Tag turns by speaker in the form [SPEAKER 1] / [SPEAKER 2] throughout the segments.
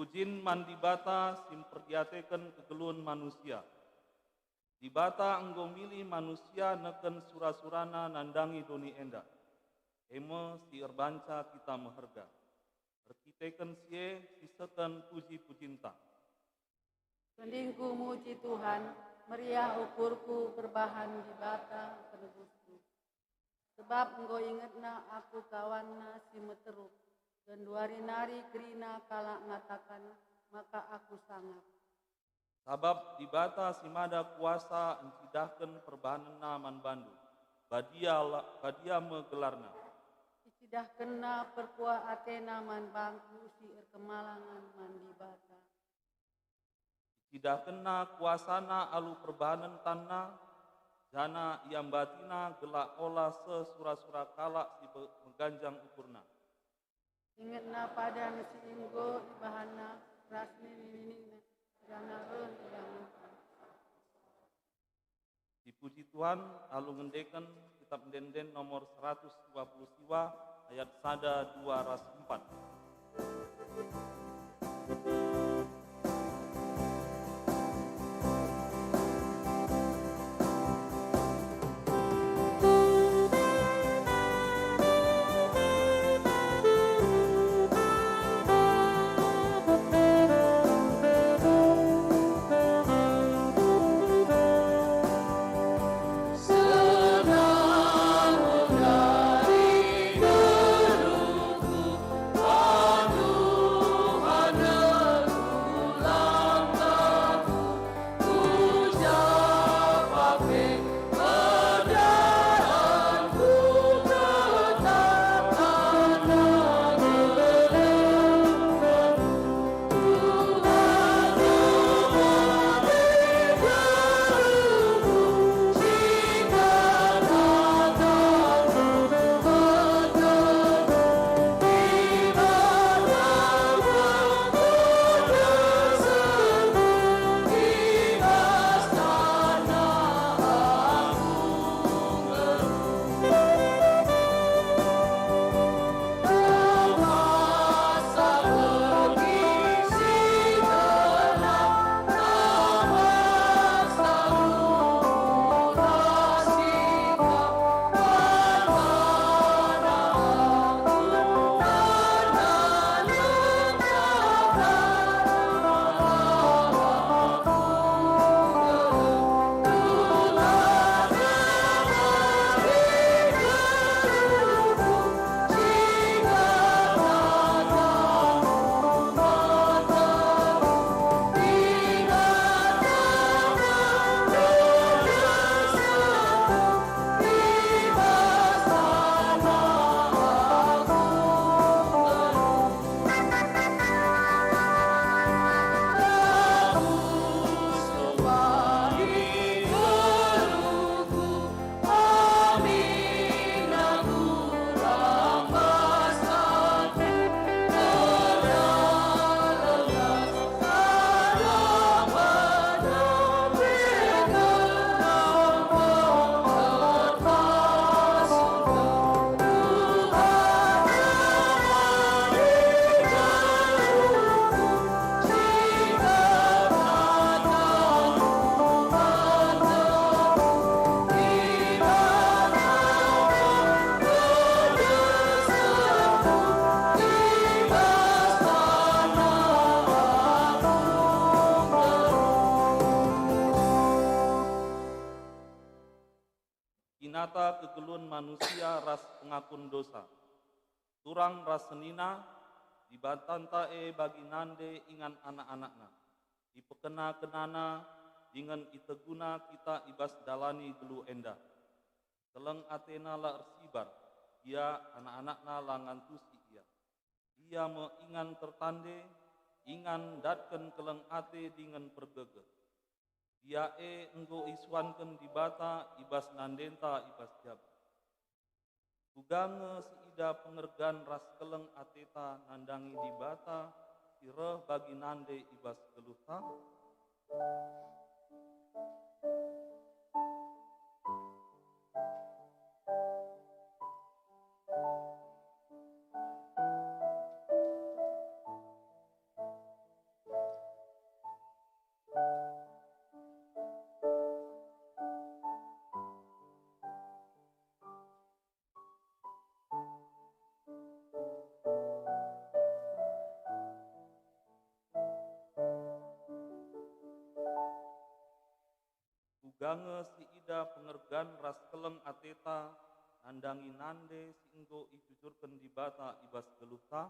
[SPEAKER 1] Pujin mandibata simperdiateken kegelun manusia. Dibata enggo milih manusia neken sura-surana nandangi doni enda. Eme si erbanca kita meherga. Erkiteken sie siseken puji pujinta.
[SPEAKER 2] Kendingku muji Tuhan, meriah ukurku berbahan dibata penebusku. Sebab engkau ingetna aku kawanna si meteruk. Dan duari nari kerina kalak ngatakan, maka aku sangat.
[SPEAKER 1] Sabab dibata simada kuasa encidahken perbahanna man bandu. Badia megelarna.
[SPEAKER 2] Icidah kena perkua Athena man bangku si erkemalangan man dibata.
[SPEAKER 1] Icidah kena kuasana alu perbahanan tanna. Jana yang batina gelak olah sesura-sura kalak si mengganjang ukurna.
[SPEAKER 2] Ingatna pada si inggo ibahana rasni ini jana ren jangan.
[SPEAKER 1] Dipuji Tuhan, lalu ngendeken kitab Denden nomor 120 siwa ayat sada 2 ras 4. Inata kegelun manusia ras pengakun dosa. Turang ras senina dibantanta bagi nande ingan anak-anakna. Dipekena kenana dengan iteguna kita ibas dalani gelu enda. Keleng Athena la ersibar, ia anak-anakna la ngantusi ia. Ia meingan tertande, ingan datken keleng ate dengan pergege. Ia enggo iswanken dibata ibas nandenta ibas jab. Tugange siida pengergan ras keleng ateta nandangi dibata sireh bagi nande ibas geluta. Dange si ida pengergan ras keleng ateta, nandangi nande singgo ijujurkan di bata ibas geluta.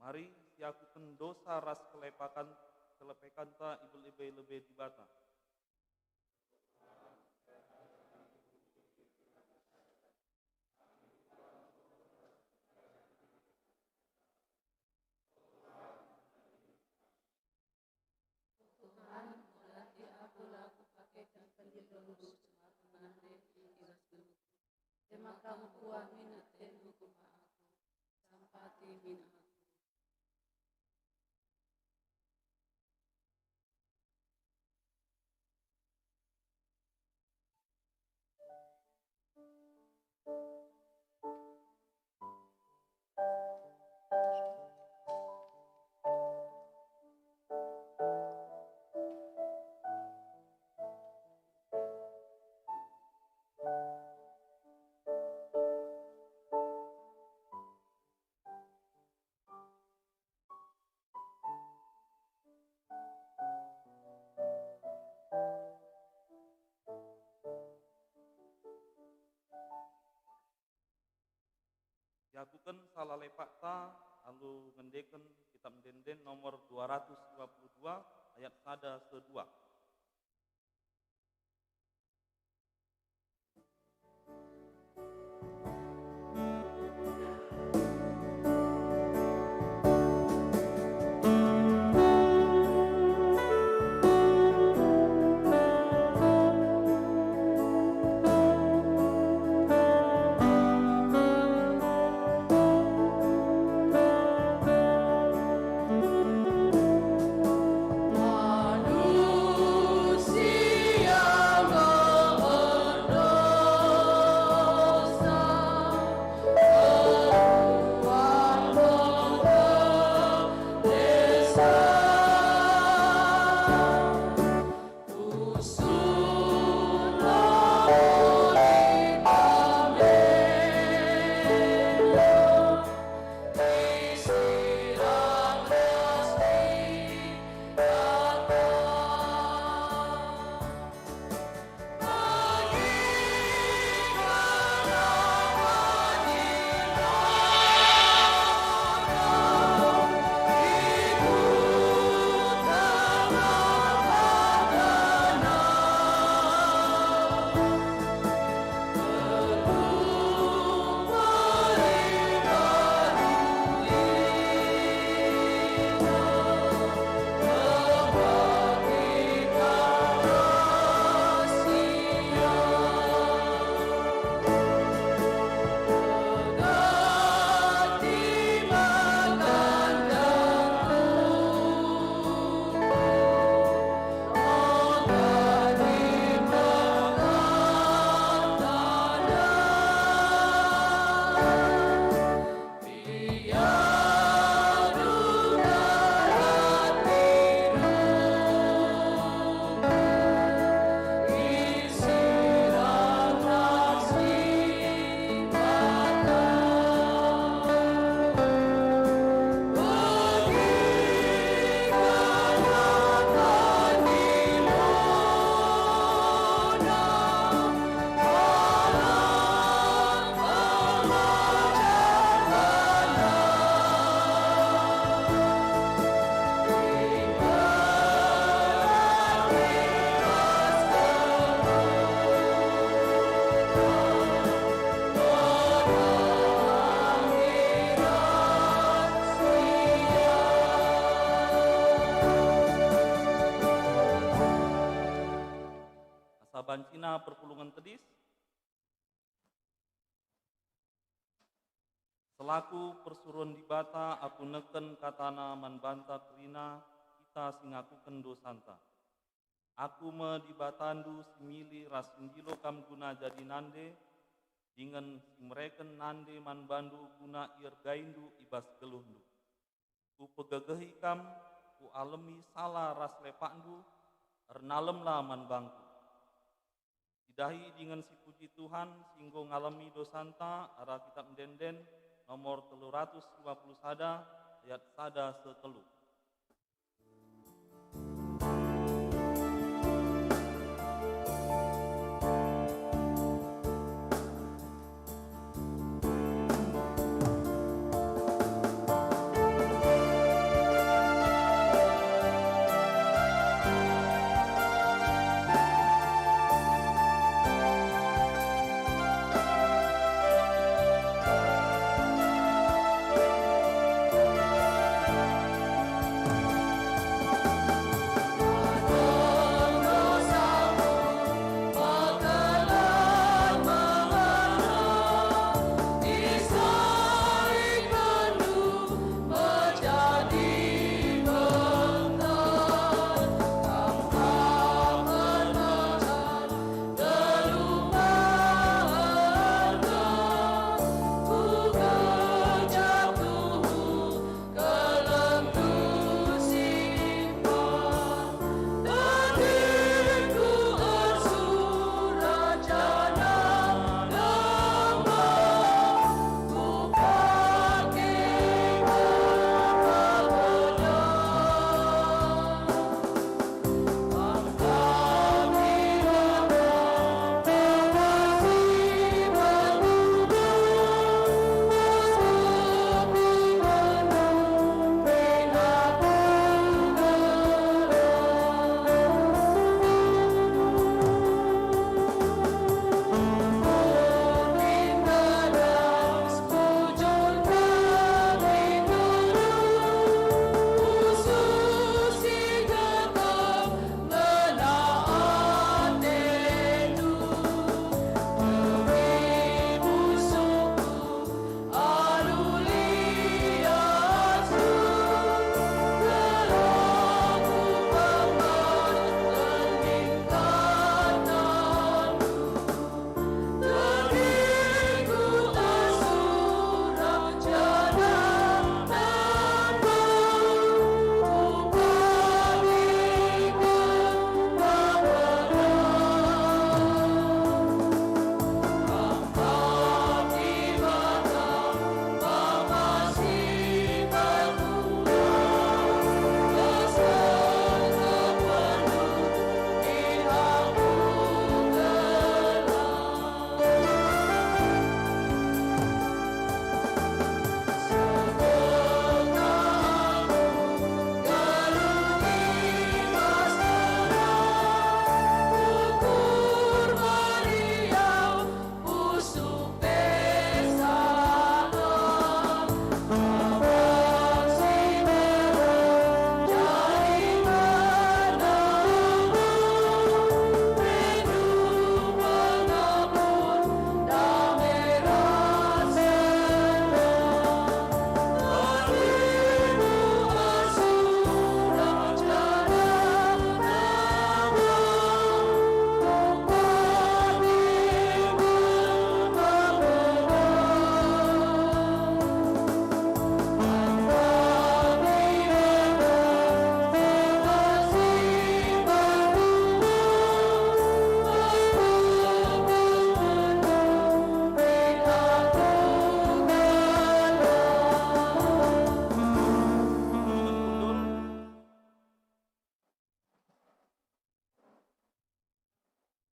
[SPEAKER 1] Mari siakukan dosa ras kelepekan ta ibu lebih di bata.
[SPEAKER 2] Terima kamu kuah minat dan hukum aku, sampati minat aku.
[SPEAKER 1] Siakukan salah lepak ta, lalu ngendeken kitab mendenden nomor 252 ayat sada kedua. Sabancina perpulungan tedis. Selaku persuruan di bata, aku neken katana manbanta kerina, kita singakuken dosanta. Aku me dibatandu simili rasindilo kam guna jadi nande, dengan simreken nande manbandu guna irgaindu ibas geluhndu. Ku pegegehi kam, ku alemi salah ras lepandu, ernalemlah manbangku. Didahi dengan si puji Tuhan, singgo ngalami dosanta, arah kitab mendenden, nomor 350 sada, ayat sada setelu.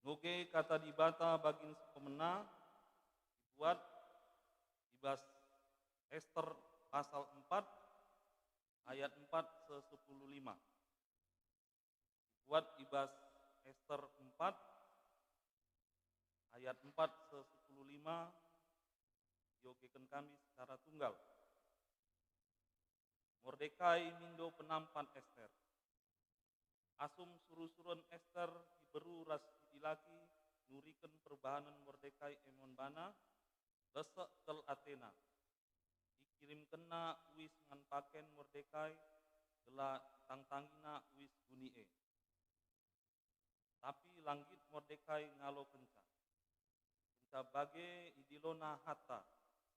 [SPEAKER 1] Ngoge kata dibata bagin pemena dibuat ibas Ester pasal 4 ayat 4 se-10 5. Dibuat ibas Ester 4 ayat 4 se-10 5 diogekan kami secara tunggal. Mordekai mindo penampan Ester. Asum suruh-suruan Ester diberu ras dilaki nuriken perbahanan Mordekai emon bana lesek kel Athena. kirim kena uis ngan paken mordekai, gela tangtangina uis gunie. Tapi langgit mordekai ngalo kenca. Kenca bage idilona hatta,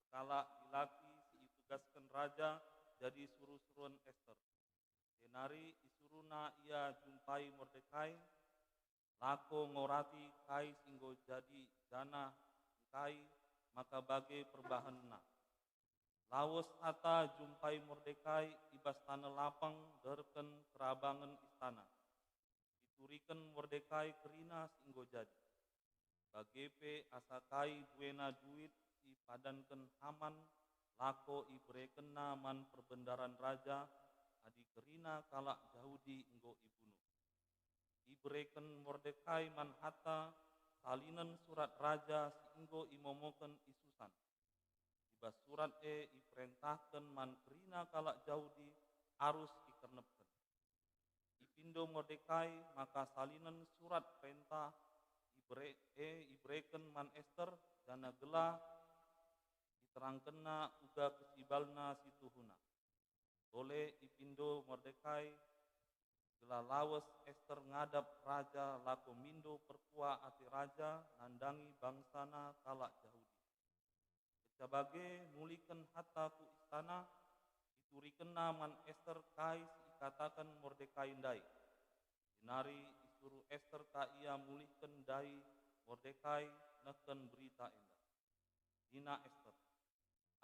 [SPEAKER 1] kala ilaki si itugaskan raja jadi suruh-suruhan Ester. Denari isuruna ia jumpai mordekai, lako ngorati kai singgo jadi jana kai maka bage perbahanna. Lawos ata jumpai mordekai ibas tanah lapang derken kerabangan istana. Ituriken mordekai kerina singgo jadi. Bagepe asakai buena duit si padanken Haman lako ibrekena man perbendaran raja adi kerina kalak Yahudi enggo ibunuh. Ibreken mordekai man hatta salinan surat raja singgo imomoken isusan. Ibas surat iperintahkan man kerina kalak Yahudi arus ikernepken. Ipindo mordekai maka salinan surat perintah ibreken man Ester dana gelah diterangkena uga kesibalna situhuna. Oleh ipindo mordekai gelah lawas Ester ngadap raja lako mindo perkua ati raja nandangi bangsana kalak Yahudi. Kecabage muliken hatta ku istana iturikena man Ester kai ikatakan mordekai ndai. Dinari isuru Ester ka ia mulihken dai mordekai neken berita endah. Dina Ester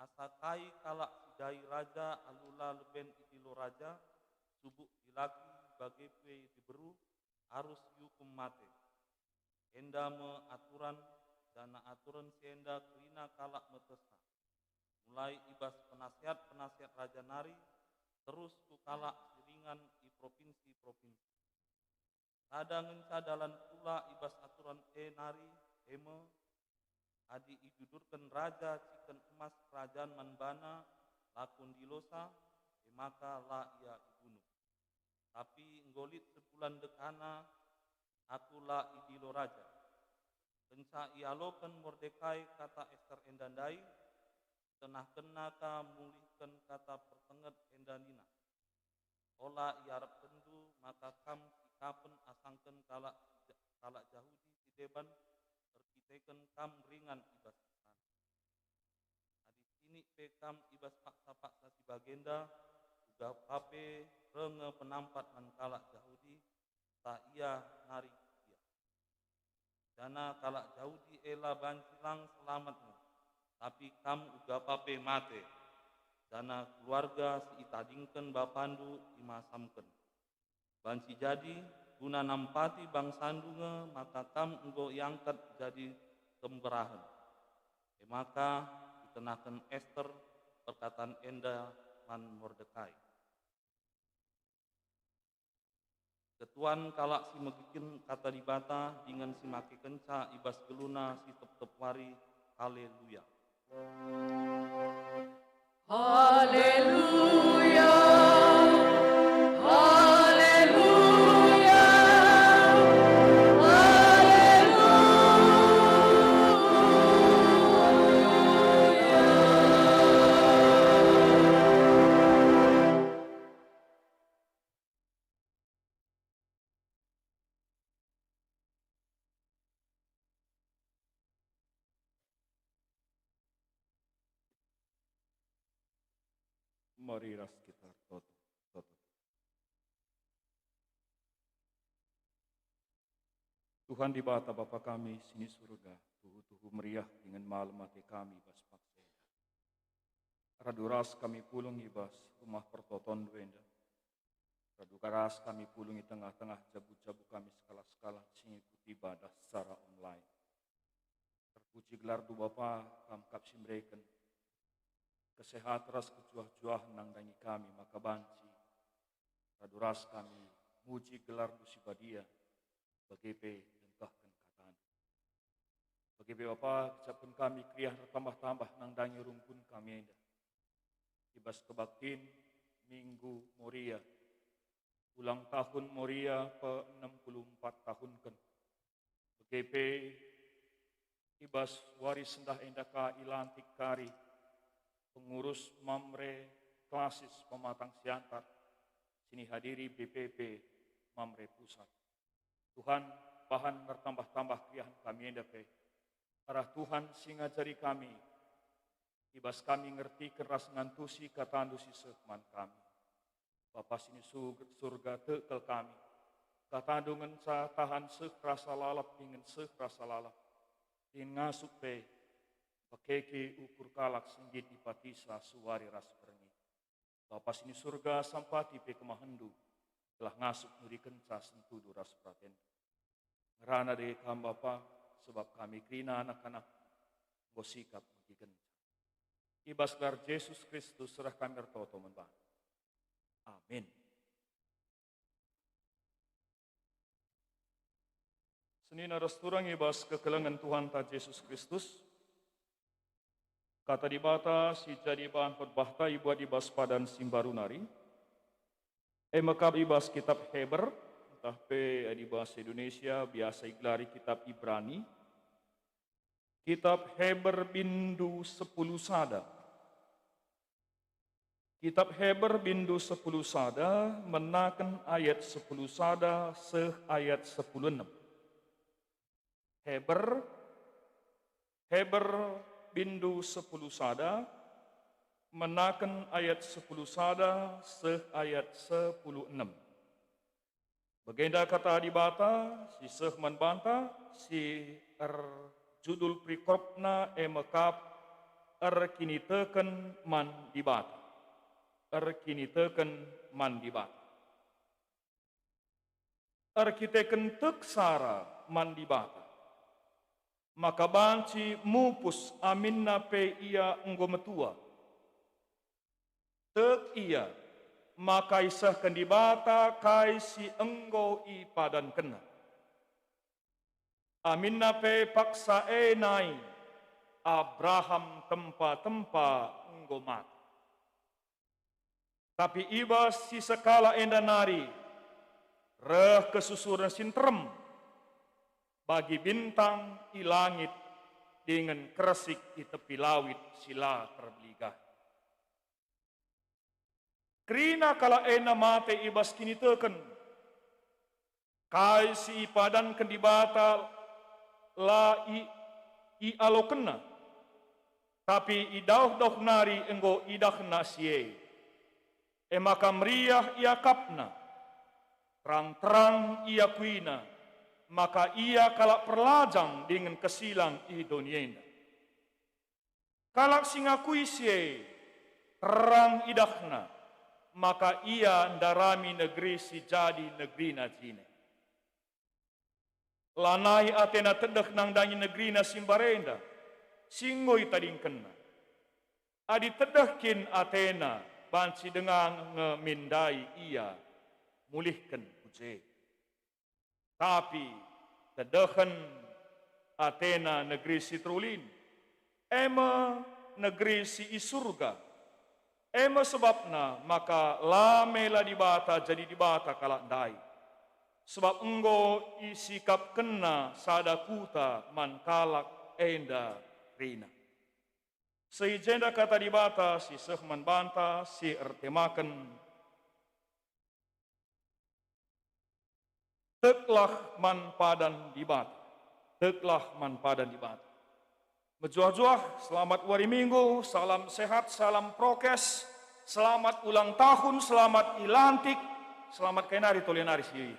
[SPEAKER 1] asakai kalak sidai raja alula leben itilo raja subuk dilaki bagepe diberu harus yukum mate. Enda me aturan dana aturan sienda kerina kalak metesna. Mulai ibas penasihat raja nari terus ku kalak siringan i provinsi-provinsi. Sada ngenca dalan pula ibas aturan nari eme adi idudurkan raja ciken emas kerajaan manbana lakun dilosa maka la ia ibunuh. Tapi nggolit sebulan dekana aku la idilo raja. Kenca ialoken mordekai kata Ester endandai, tenah kena ka mulihkan kata pertenget endanina. Ola iarap tendu maka kam ikapen asangken kalak Yahudi sideban terkiteken kam ringan ibas istana. Adi sini pe kam ibas paksa-paksa si bagenda uga pape renge penampat man kalak Yahudi tak ia nari ia. Dana kalak Yahudi ela bancilang selamatmu, tapi kam uga pape mate. Dana keluarga si itadingken bapandu imasamken. Banci jadi guna nampati bangsandunge maka kam enggo iangkat jadi kemberahan. Maka dikenakan Ester perkataan enda man mordekai. Ketuan kalak si megikin kata dibata dengan si make kenca ibas geluna si tep-tep wari haleluya.
[SPEAKER 2] Haleluya, haleluya,
[SPEAKER 3] Marilah kita tutup. Tuhan di bata Bapa kami sini surga, tuhu meriah dengan malam mati kami bas paksenda. Raduras kami pulung ibas rumah pertoton duenda. Radukaras kami pulung di tengah-tengah jabu-jabu kami skala-skala sini ibadah secara online. Terpuji gelar du Bapa kam kapsi mereka. Kesehat ras kejuah-juah nang dangi kami maka banci. Raduras kami muji gelar dusi badia bagepe dengkahkan kataan. Bagepe Bapa kecapkan kami kriah tambah-tambah nang dangi rumpun kami enda. Ibas kebaktin Minggu Moria. Ulang tahun Moria ke-64 tahun kan. Bagepe ibas waris sendah endaka ilantik kari. pengurus Mamre Klasis Pematang Siantar, sini hadiri BPP Mamre Pusat. Tuhan, bahan bertambah-tambah kriahan kami endape. Arah Tuhan singajari kami, ibas kami ngerti keras ngantusi katandusi sehman kami. Bapa sini surga tekel kami, katandungan sa tahan sekrasa lalap ingin sekrasa lalap, ingin ngasup pe, pakeke ukur kalak senggit ipatisa suwari ras berni. Bapa sini surga sampati pe kemahendu, telah ngasup nuri kenca sentudu ras praten. Ngerana deh kam Bapa, sebab kami krina anak-anak gosikap gigen. Ibas gelar Yesus Kristus serah kami ertoto menbah. Amin. Senina resturang ibas kekelengan Tuhan ta Yesus Kristus. Kata dibata si jadi bahan perbahta ibuat ibas padan simbarunari. Mekab ibas kitab Heber, entah pe di bahasa Indonesia biasa iglari kitab Ibrani. Kitab Heber bindu 10 sada. Kitab Heber bindu 10 sada menaken ayat 10 sada seh ayat 10:6. Heber bindu 10 sada menaken ayat 10 sada seh ayat 10:6. Begenda kata dibata si seh manbanta si judul prikopna mekap kini teken man dibata. Kini teken man dibata. Kiteken tek sara man dibata. Maka banci mupus aminna pe ia enggo metua. Tek ia maka isah kendibata kai si enggo i padan kena. Aminna pe paksa nai Abraham tempa-tempa enggo mati. Tapi ibas si sekala enda nari reh kesusuran sintrem bagi bintang i langit dengan kresik i tepi lawit sila terbeliga. Krina kala ena mate ibas kini teken kai si padan kendibata la i alokena tapi idauh nari enggo idahna sie. Maka meriah ia kapna, terang-terang ia kuina, maka ia kalak perlajang dengan kesilang i donienda. Kalak singakui sie, terang idahna, maka ia ndarami negeri si jadi negeri na jine. Lanai atena tedek nang danyi negeri na simbarenda, singoi tading kena. Adi tedehkin Atena, banci dengan ngemindai ia mulihkan puji. Tapi tedehen Atena negeri si Trulin, ema negeri si Isurga, ema sebabna maka lamela dibata jadi dibata kalak dai. Sebab enggo isikap kena sadakuta man kalak enda rina. Seijenda kata dibata si sehman banta si ertemaken teklah man padan dibata. Teklah man padan dibata. Mejuah-juah, selamat hari Minggu, salam sehat, salam prokes, selamat ulang tahun, selamat ilantik, selamat kenari tolenari sih.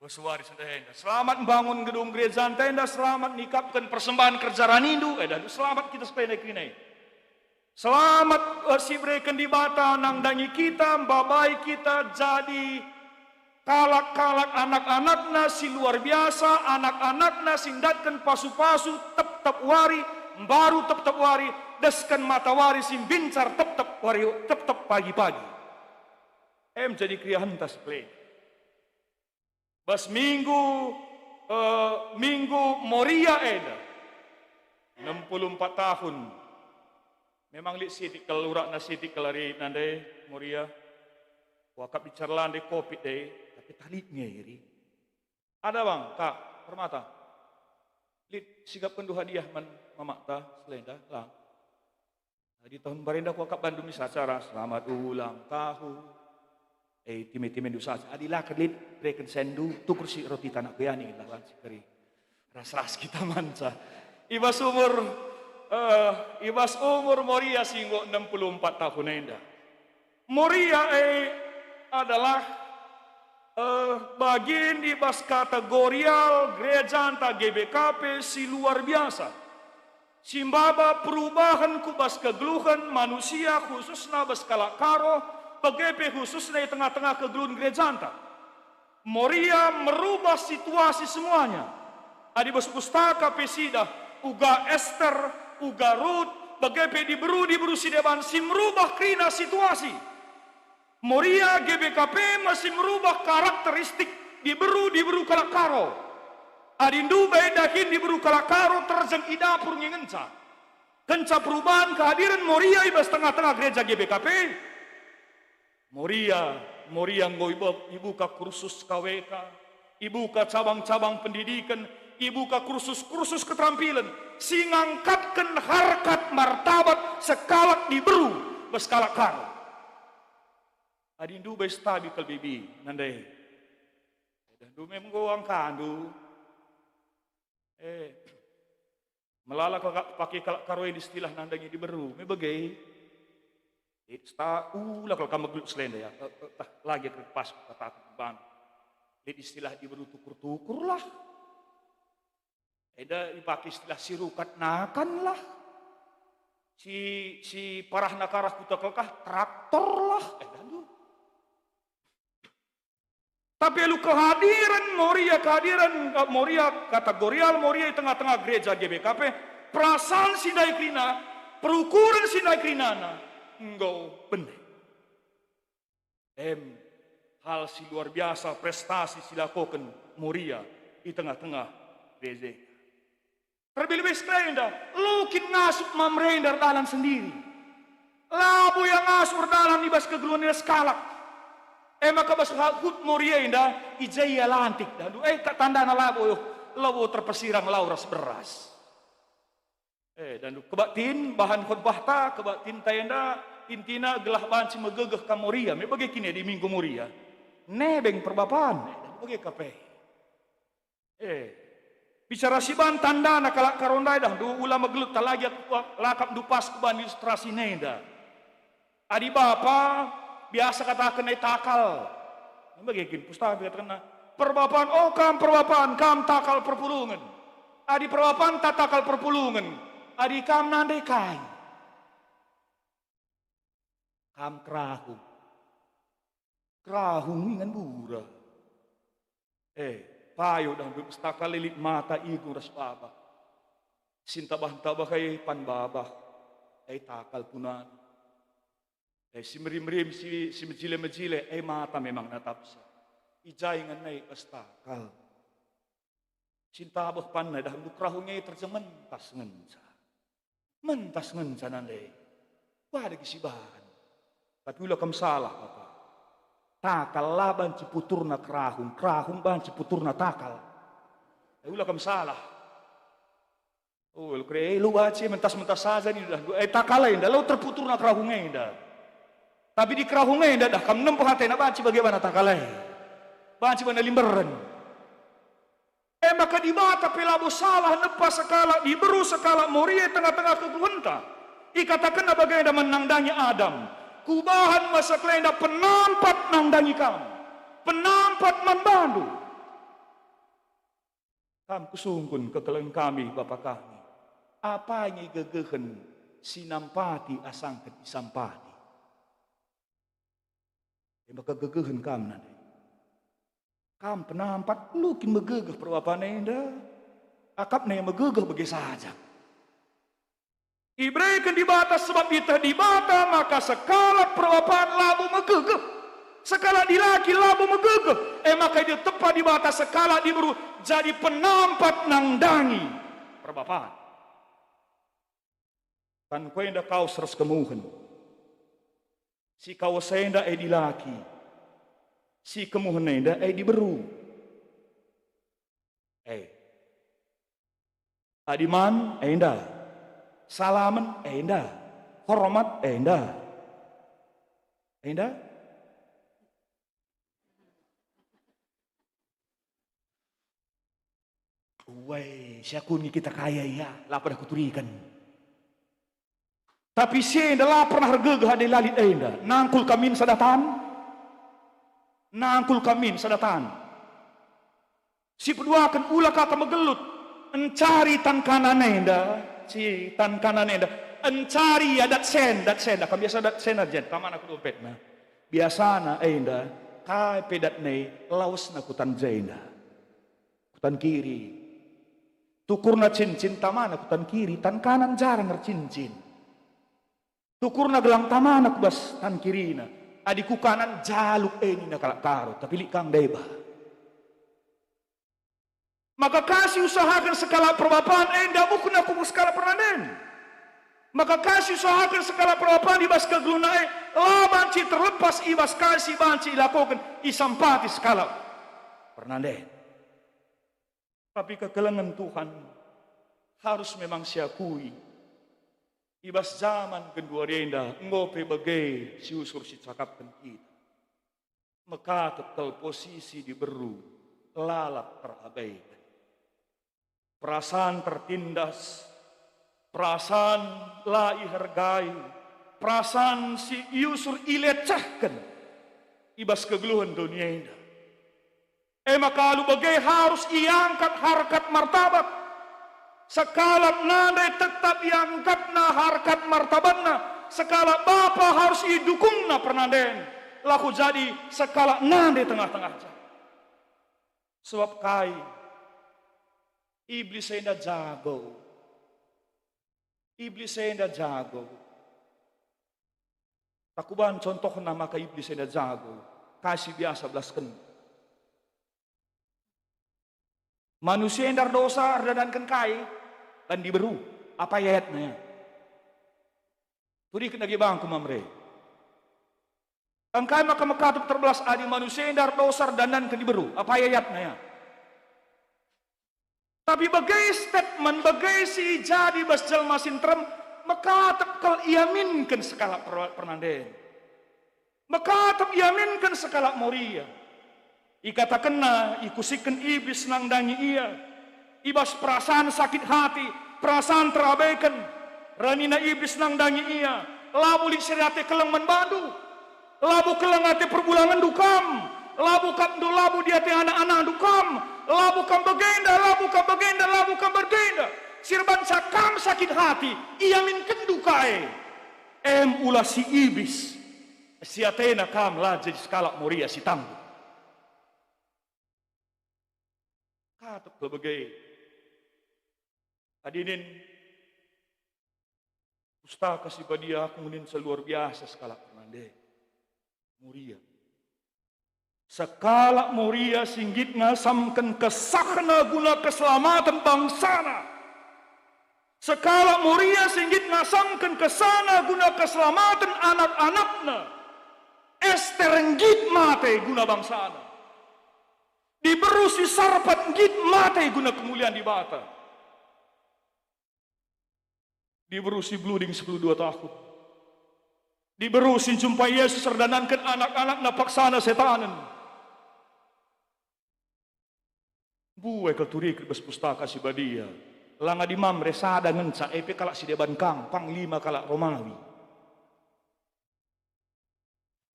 [SPEAKER 3] Bersuari sendiri. Selamat membangun gedung gereja tenda, selamat nikapkan persembahan kerja ranindu, selamat kita sepeda kini. Selamat si berikan di bata nang dangi kita, babai kita jadi kalak-kalak anak-anakna si luar biasa, anak-anakna singdatkan pasu-pasu, tep-tep wari, baru tep-tep wari, deskan matawari sim bincar tep-tep wari, tep-tep pagi-pagi. Jadi kriahantas play. Bas minggu Moria eda 64 tahun. Memang li sidik kelurak na sidik kelari nande Moria. Wakap bicarlan de kopi de tapi talitnya iri. Ada bang, Kak, Permata. Lit sigap pendu hadiah man mamakta selenda lang. Di tahun barinda ko Bandung sa acara selamat ulang tahun. Time-time do sa adila kadlit reken sendu tukur si roti tanah bayani lawan si keri. Ras-ras kita manca. Ibas umur Moria singgo 64 tahun enda. Moria adalah bagian di bas kategorial gereja anta GBKP si luar biasa. Simbaba perubahan kubas kegeluhan manusia khususnya bas kalakaro PGP khususnya di tengah-tengah kegeluhan gereja anta. Moria merubah situasi semuanya. Adi bas pustaka pesida uga Esther, uga Ruth, PGP diburu si depan si merubah krina situasi. Moria GBKP masih merubah karakteristik diburu kalakaro. Adindu bedahin diburu kalakaro terjeng idapur ngenca. Kenca perubahan kehadiran Moria ibas tengah-tengah gereja GBKP. Moria ibuka kursus KWK, ibuka cabang-cabang pendidikan, ibuka kursus keterampilan, singangkatkan harkat martabat sekalak diburu beskalak karo. Adindu bestabi kalbibi nandai. Dandu memang goang kandu. Melala pakai kalak karo istilah nandanya diberu. Me bagai. Ulah kalau kamu gelut selenda ya. Lagi ke pas kata ban. Lihat istilah diberu tukur-tukur lah. Dipakai istilah sirukat nakan lah. Si parah nakarah kuta kelkah traktor lah. Dandu. Tapi lu kehadiran Moria kategorial Moria di tengah-tengah gereja GBKP, perasaan sidai krina, perukuran sidai krinana, enggak benar. Hal si luar biasa prestasi silakokan Moria di tengah-tengah gereja. Terlebih sekali lu kin ngasup mamrender dalan sendiri. Labu yang ngasup dalan ibas kegeluan skalak. Maka bas hut Moria indah ijaya lantik dan tanda na labo terpesirang lauras beras. Dan kebatin bahan khotbah ta kebatin tenda intina gelah bahan si megegeh ka Moria. Me bagi kini di minggu Moria. Nebeng perbapaan dan bagi kape. Bicara si ban tanda na kalak karondai dah du ulama gelut talagi lakap dupas kuban ilustrasi nenda. Adi bapa biasa katakan takal. Ini bagian pustaka katakan perbapaan kam takal perpulungan. Adi perbapaan tak takal perpulungan. Adi kam nandai kai. Kam kerahung. Kerahung ingan bura. Payo dah pustaka lilit mata igung ras baba. Sintabah-tabah kay panbabah. Takal punan. Si merim-merim, si mejile-mejile, mata memang natapsa. Ijaingan na pastakal. Cinta abah panay, dahil lukrahungnya terjemah mentas ngenca. Mentas ngenca nanday. Wada kisibahan. Tapi ulah kam salah, Bapak. Takal laban ciputurna kerahung, kerahung ban ciputurna takal. Ulah kam salah. Lu kira, lu baca mentas-mentas saja nih. Takal lain, lu terputurna kerahungnya indah. Tapi di kerahungnya dah kam nempuh hati na banci bagaimana takalai. Banci mana limberan. Maka di mata pelabo salah nepas sekala diberu sekala Moria tengah-tengah kegeluhanta. Ikatakan na bagaimana menangdangi Adam. Kubahan masa kelenda penampat nangdangi kamu. Penampat membandu. Kam kusungkun kekeleng kami Bapak kami. Apanya gegehen sinampati asangket isampati. Maka gegehen kam nanti. Kam penampat lukin megegeh perwapana indah. Akap na yang megegeh bagi saja. Ibraikan di batas sebab kita di bata maka sekala perwapaan labu megegeh. Sekala di laki labu megegeh. Maka dia tepat di batas sekala diburu jadi penampat nangdangi perwapaan. Kan kau indah kau seras kemuhen. Si kawasenda dilaki. Si kemuhenenda diberu. Adiman indah. Salaman indah. hormat enda. Enda? Woi, siakun kita kaya ya, lapar aku turikan. Tapi si enda lah pernah regegah di lalit enda. Nangkul kamin sadatan. Nangkul kamin sadatan. Si peduakan ulah kata megelut. Encari tan kanan enda. Si tan kanan enda. Encari ya dat sen. Kan biasa dat sen aja. Taman aku dompet na. Biasana enda. Kai pedat ne. Laos na kutan jenda. Kutan kiri. Tukurna cincin taman aku tan kiri. Tan kanan jarang cincin. Tukurna gelang taman aku bas tan kirina. Adiku kanan jaluk ini na kalak karo. Tapi likang deba. Maka kasih usahakan skala perbapaan enda bukan aku skala pernanen. Maka kasih usahakan skala perbapaan ibas kegelunai. Oh banci terlepas ibas kasih banci lakukan isampati skala pernanen. Tapi kekelengan Tuhan harus memang siakui. Ibas zaman kedua renda ngope bagai si usur si cakapkan kita. Maka tetel posisi diberu lalap terabaikan. Perasaan tertindas, perasaan lai hargai, perasaan si yusur ilecahkan, ibas kegeluhan dunia ini. Maka lu bagai harus iangkat harkat martabat. Sekala nade tetap iangkatna harkat martabatna. Sekala bapa harus idukungna pernaden. Laku jadi sekala nade tengah-tengah. Sebab kai iblis enda jago. Iblis enda jago. Takuban contoh nama ka iblis enda jago. Kasih biasa belaskan. Manusia yang dosa ardadankan kai dan diberu. Apa ayatnya? Turi kena gibang kumamre. Angkai maka mekatup terbelas adi manusia yang dosa ardadankan diberu. Apa ayatnya? Tapi bagai statement, bagai si jadi basjal masin terem, maka tekal iaminkan skala pernanden. Maka tek iaminkan skala moria. Ikatakan na, ikusikan iblis nang dangi ia. Ibas perasaan sakit hati, perasaan terabaikan. Ranina iblis nang dangi ia. Labu liksirate keleng menbadu. Labu keleng ate perbulangan dukam. Labu kapdu labu di ate anak-anak dukam. Labu kam bagenda, labu kam bagenda, labu kam bergenda. Sirban sakam sakit hati, ia minken dukai. Ulah si iblis. Si atena kam lah jadi skala moria si tangguh. Katuk berbagai. Hadirin, pustaka si badia kemudian seluar biasa skala penande. Moria. Skala moria singgit ngasamkan kesahna guna keselamatan bangsana. Skala moria singgit ngasamkan kesana guna keselamatan anak-anakna. Esterenggit mate guna bangsana. Diberusi sarpat git mate guna kemuliaan di bata. Diberusi blooding 12 tahun. Diberusi jumpa Yesus serdanankan anak-anak na paksana setanan. Buai keturik bes pustaka si badia. Langa di mamre sada ngenca epe kalak si deban kang panglima kalak Romawi.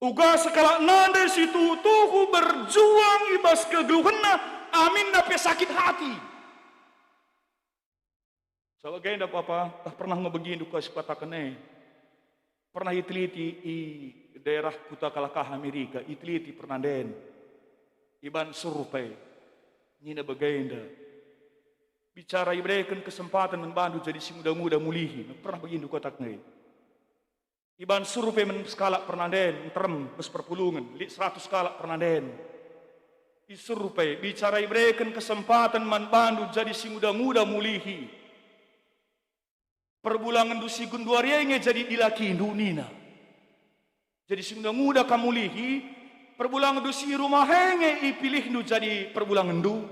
[SPEAKER 3] Uga sekala nande si tutuku berjuang ibas kegeluhanna amin nape sakit hati. Sebagai ndak apa tak pernah ngebegin duka sepatakan pernah iteliti i daerah kuta kalakah Amerika iteliti pernah den iban survei nina bagenda bicara ibrekan kesempatan membantu jadi si muda-muda mulihi pernah begin duka takne iban survei men skala pernah den terem bes perpulungan 100 skala pernah den i survei bicara ibrekan kesempatan membantu jadi si muda-muda mulihi perbulangan dusi gunduarienge jadi dilaki indunina. Jadi muda-muda kamulihi, perbulangan dusi rumah henge ipilih nu jadi perbulangan du.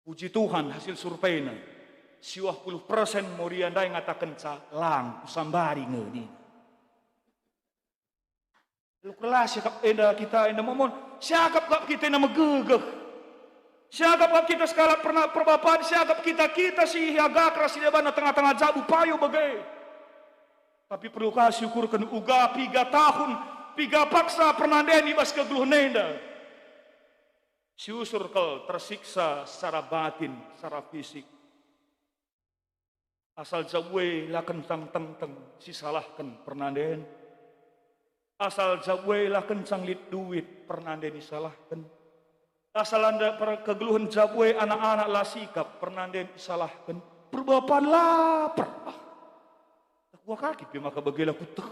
[SPEAKER 3] Puji Tuhan hasil surveinya. 50% mau dia ndai ngatakan lang kusambari ngeni. Lu kelas yakap enda kita enda momon, siakap kap kita nama gegeh. Siakap kap kita sekala pernah perbapaan, siakap kita si hiaga keras di bana tengah-tengah jabu payo bagai. Tapi perlu kasih syukurkan uga 3 tahun, 3 paksa pernah deni bas kegeluh nenda. Si usur kel tersiksa secara batin, secara fisik. Asal jauh lah kencang teng si salahkan pernah den. Asal jauh lah kencang lit duit pernah den disalahkan. Asal anda kegeluhan jauh anak-anak lah sikap pernah den disalahkan. Perbapaan lapar. Gua kaki pi maka bagilah putih.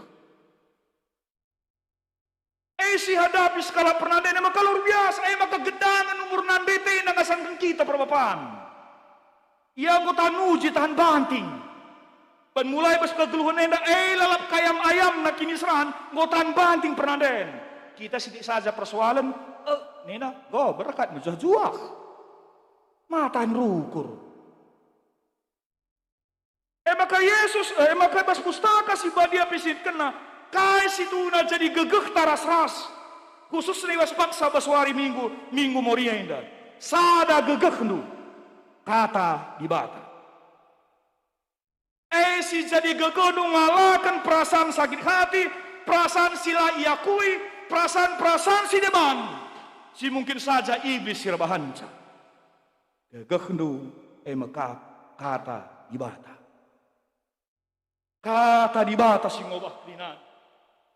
[SPEAKER 3] Si hadapi skala pernah den maka luar biasa. Maka gedangan umur nandete nangasan kita perbapaan. Ia anggota nuji tahan banting. Dan mulai pas kegeluhan enda, lalap kayam ayam nak kini serahan, tahan banting pernah den. Kita sidik saja persoalan, nena, go berkat menjuah. Mataan rukur. Maka Yesus, maka pas pustaka si badia pisit kena, kai situ na jadi gegeh taras ras. Khusus lewas paksa baswari minggu moria enda. Sada gegeh nu. Kata di bata. Si jadi gegodong ngalakan perasaan sakit hati, perasaan sila iakui, perasaan si deban. Si mungkin saja iblis sirbahanca. Gegehnu maka kata di bata. Kata di bata si ngobah dinan.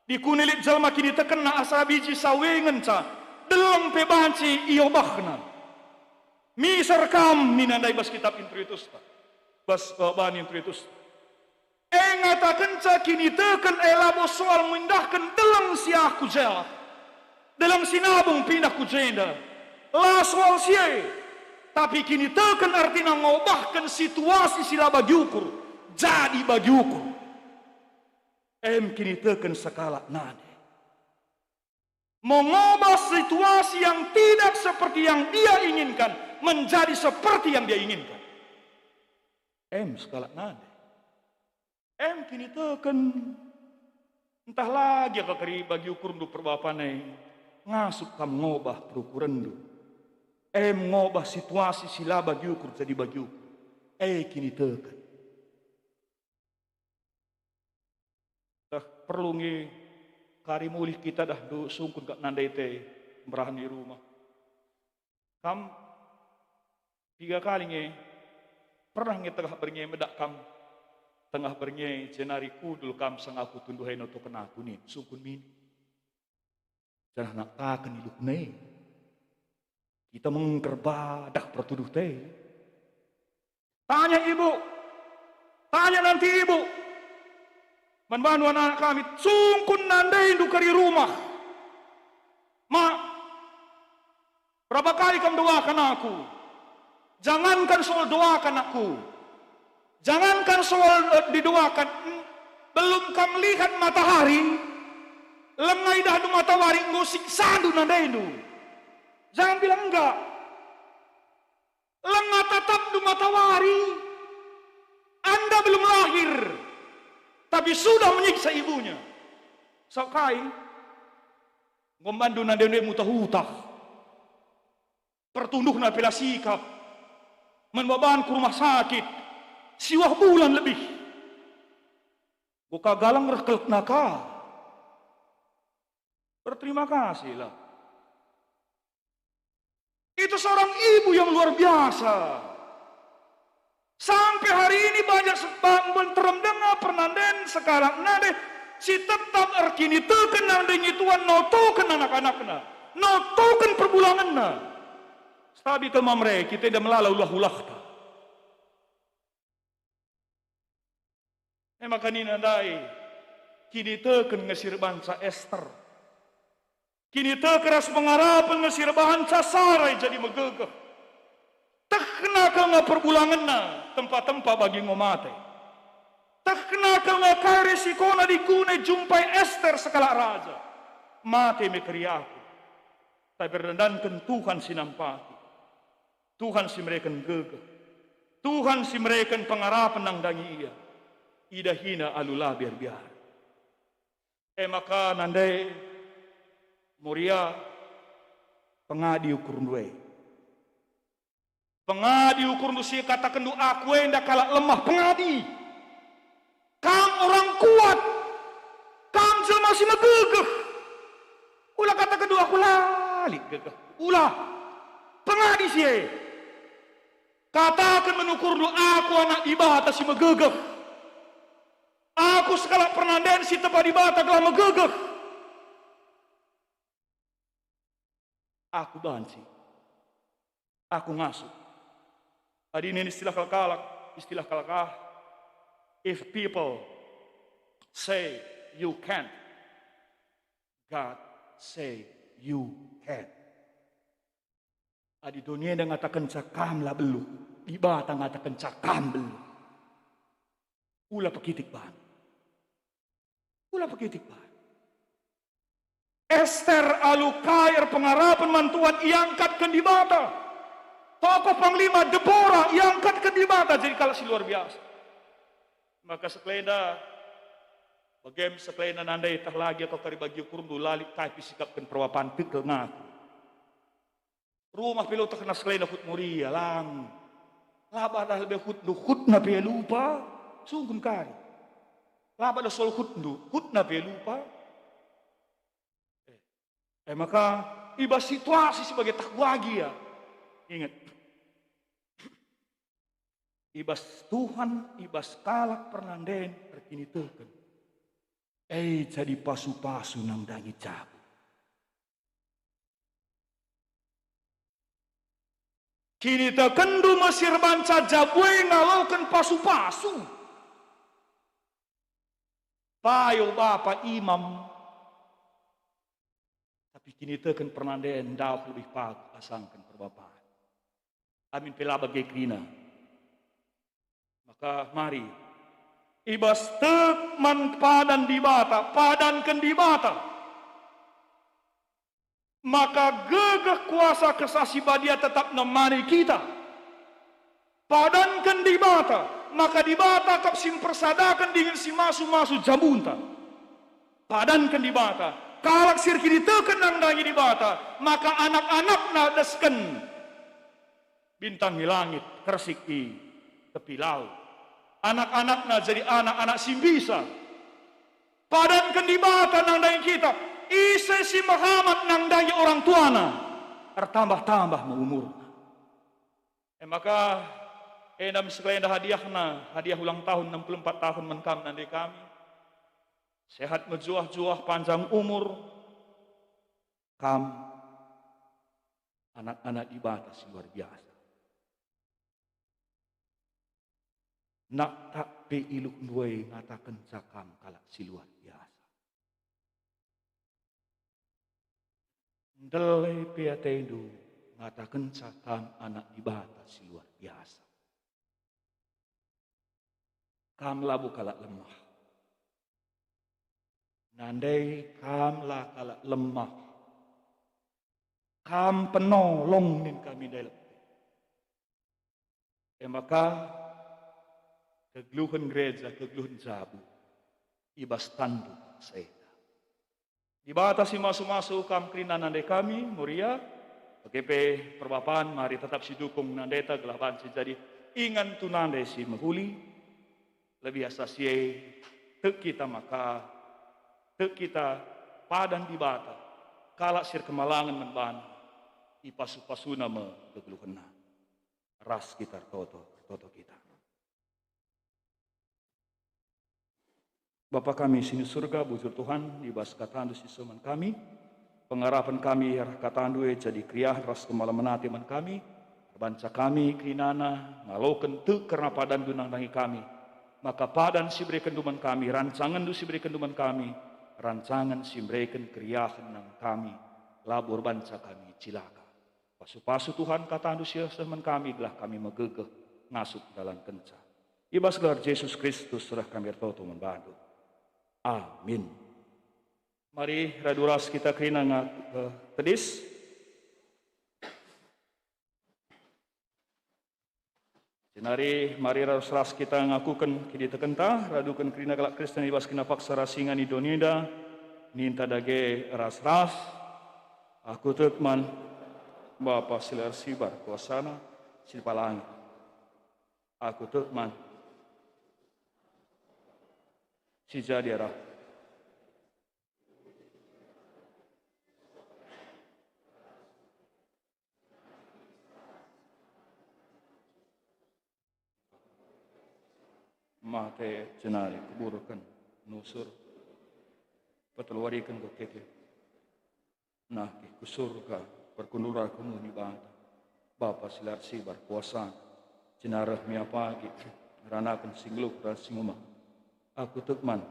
[SPEAKER 3] Di kunilit jalma kini tekena asa biji sawengen ca. Dalam pebanci iobahna. Misar kam minandai bas kitab intritus ta. Bas bahan intritus. Ngatakan ca kini teken elabo soal mendahkan dalam siah kujela. Dalam sinabung pindah kujenda. La soal siye. Tapi kini teken artinya ngobahkan situasi sila bagi ukur. Jadi bagi ukur. Kini teken sekala nade. Mengubah situasi yang tidak seperti yang dia inginkan menjadi seperti yang dia inginkan. Skala nade. Kini teken entah lagi kakari bagi ukur du perbapanai ngasuk kam ngobah perukuran du. Ngobah situasi sila bagi ukur jadi bagi ukur. Kini teken. Dah perlu ngi kari mulih kita dah du sungkun kak nandai te merahan di rumah. Kam 3 kali nge pernah nge tengah bernge medak kam tengah bernge jenari kudul kam sang aku tunduhai noto kena aku ni sungkun mini. Jangan nak takan hidup ne. Kita mengkerbadak pertuduh te. Tanya ibu. Tanya nanti ibu. Manbanu anak kami sungkun nandai dukari rumah. Mak, berapa kali kamu doakan aku? Jangankan soal doakan aku. Jangankan soal didoakan. Belum kamu lihat matahari. Lengai dah du matahari ngusik sandu nandai du. Jangan bilang enggak. Lengah tatap du matahari. Anda belum lahir. Tapi sudah menyiksa ibunya. Sakai. Ngombandu nandai mutah-hutah. Pertunduh na pila sikap. Menbaban ke rumah sakit. Siwah bulan lebih. Buka galang rekel naka. Berterima kasihlah. Itu seorang ibu yang luar biasa. Sampai hari ini banyak sebab terendengah pernanden sekarang nade si tetap arkini teken nandeng ituan notoken anak-anakna. Notoken perbulanganna. Sabi ke mamre kita dah melalau ulah-ulah ta. Maka ni nandai kini teken ngesir bansa Esther. Kini tekeras mengharapkan ngesir bansa Sarai jadi megegeh. Tekna ka nga perbulangan na tempat-tempat bagi ngomate. Tekna ka nga kay resiko na digune jumpai Esther sekala raja. Mate me kriyaku. Tapi berdandankan Tuhan sinampati. Tuhan si mereka gegeh. Tuhan si mereka pengarapan nang dangi iya. Ida hina alula biar-biar. Maka nandai Moria pengadi ukur duwe. Pengadi ukur nu si katakan du aku enda kalak lemah pengadi. Kam orang kuat. Kam masih megegeh. Ulah kata kedua aku lali gegeh. Ulah pengadi si. Katakan menukur du aku anak ibata si megegeh. Aku sekala pernanden si tepat ibata telah megegeh. Aku banci. Aku ngasuh. Adi ini istilah kalakah. If people say you can't, God say you can. Adi dunia yang ngatakan cakam lah belum. Ibata ngatakan cakam belum. Ulah pekitik ban. Ulah pekitik ban. Esther alukair pengarapan mantuan iangkatkan di bata. Tokoh panglima Deborah iangkatkan di bata. Jadi kalau si luar biasa. Maka sekelenda bagaimana sekelenda nandai tah lagi kau kari bagi ukur lalik tapi sikapkan perwapan tekel ngaku. Rumah pilu tak kena sekelenda hut muria lang. Laba dah lebih hut nabi lupa. Sungguh kari. Laba dah sol hut nabi lupa. Maka ibas situasi sebagai takwagi ya. Ingat. Ibas Tuhan, ibas kalak pernanden terkini teken. Jadi pasu-pasu nang dangi cabu. Kini tekendu Mesir banca jabwe ngalokan pasu-pasu. Payo Bapak Imam. Tapi kini teken pernanden dah lebih pag asangkan perbapaan. Amin pela bagai krina. Maka mari ibas tek man padan di bata, padankan di bata. Maka gegeh kuasa kesasi badia tetap nemani kita. Padankan di bata, maka di bata kap sim persadakan dengan si masu-masu jambunta. Padankan di bata. Kalak sirki ditekan nang dangi di bata, maka anak-anak nadesken bintang di langit kersik di tepi laut. Anak-anaknya jadi anak-anak simbisa. Padankan di bata nang dangi kita. Isa si Muhammad nang dangi orang tuana. Tertambah-tambah mengumur. Maka enam sekelenda hadiah ulang tahun 64 tahun menkam nanti kami. Sehat menjuah-juah panjang umur. Kam anak-anak di batas luar biasa. Nak tak pe iluk duwe ngatakan cakam kalak si luar biasa. Ndele piatendu ngatakan cakam anak di batas si luar biasa. Kam labu kalak lemah. Nandai kam lah kalak lemah. Kam penolong nin kami dalam. Maka kegluhan gereja, kegluhan jabu, ibas tanduk saya. Dibatasi masuk-masuk kam krina nandai kami, Muria, PKP perbapaan, mari tetap si dukung nandeta gelapan si jadi ingan tu nandai si menghuli, lebih asasi tek kita maka tek kita padan di bata, kalak sir kemalangan menban, ipasu-pasuna me kegluhan ras kita toto kita. Bapa kami sini surga, bujur Tuhan, ibas katandu sisoman kami, pengarapan kami katandu jadi kriah ras kemalaman hati man kami, banca kami krinana, ngaloken tu karena padan dunang dangi kami, maka padan si berikan duman kami, rancangan du si berikan duman kami, rancangan si berikan kriahan nang kami, labur banca kami cilaka. Pasu-pasu Tuhan katandu sisoman kami, gelah kami megegeh, ngasuk dalam kenca. Ibas gelar Yesus Kristus surah kami bertoto membantu. Amin. Mari raduras kita kena tedis. Jenari mari ras kita ngakukan kini tekentah, radukan kerina galak Kristen ibas kena paksa rasingan idonida, ninta dage ras-ras, aku tekman, Bapa silar sibar kuasana, silpalangi. Aku tekman, si jadiarah. Mate jenari keburukan nusur petelwarikan ko keke nah ke kusurga perkunura kuno ni banta Bapa silar sibar kuasa jenarah mia pagi ranakan singluk dan singuma aku tekman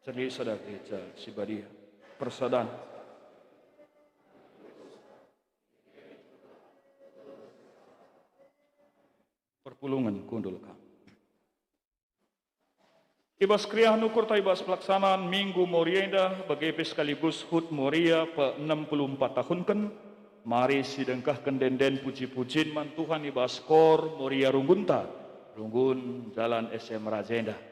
[SPEAKER 3] cerdi sada gereja sibadia persadan perpulungan kundul kami. Ibas kriah nukur ta ibas pelaksanaan Minggu Morienda bagi sekaligus Hut Moria pe 64 tahun kan. Mari sidengkahkan denden puji-pujian man Tuhan ibas kor Moria Runggunta. Runggun Jalan SM Rajenda.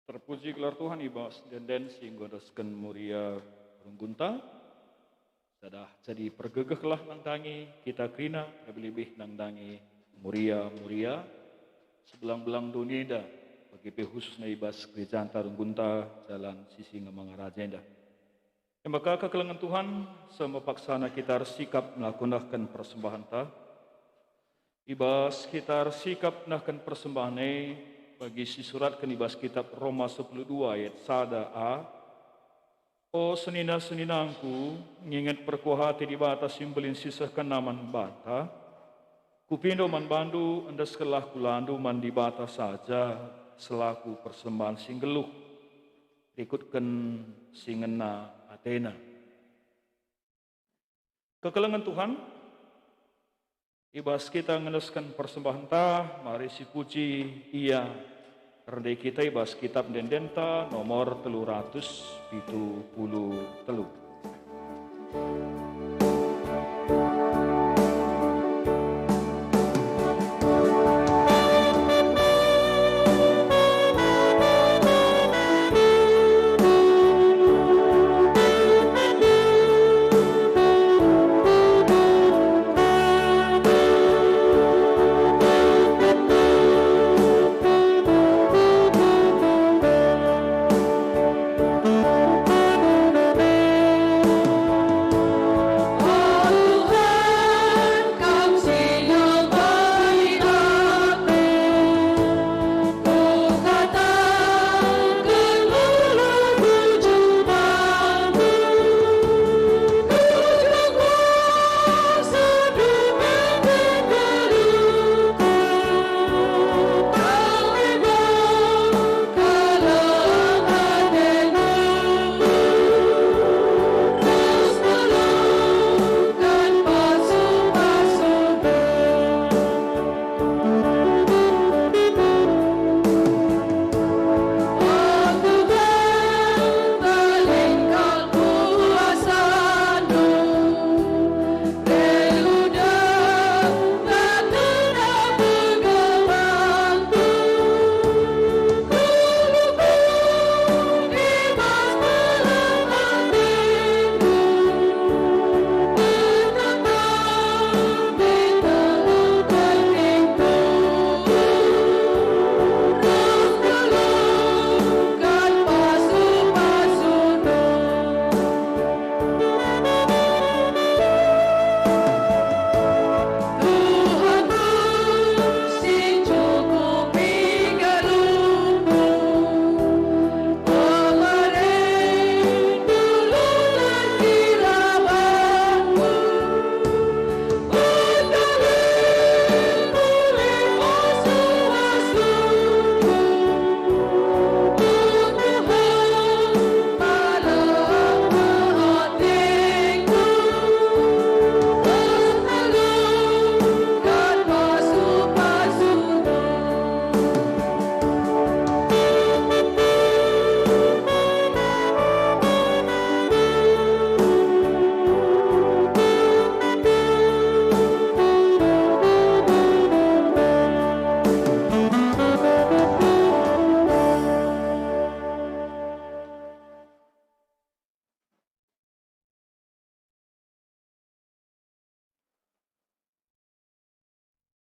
[SPEAKER 3] Terpuji gelar Tuhan ibas dan sehingga dasken muria runggunta. Sadah jadi pergegehlah nangdangi kita krina lebih-lebih nangdangi muria sebelang-belang dunia dah bagi khususnya ibas gereja runggunta jalan sisi ngemangaraja. Maka kekelengan Tuhan semua paksana kita harus sikap melakukan persembahan ta. Ibas kita harus sikap melakukan persembahan bagi si surat ibas kitab Roma 12 ayat 1a. O senina-seninangku, ngingat perkuah hati di batas simbelin sisahkan naman bata. Kupindo man bandu, anda sekelah kulandu man di batas saja, selaku persembahan singgeluh. Ikutkan singena Athena. Kekelengan Tuhan, ibas kita ngeneskan persembahan ta, mari si puji ia. Rendai kita ibas kitab dendenta nomor 373.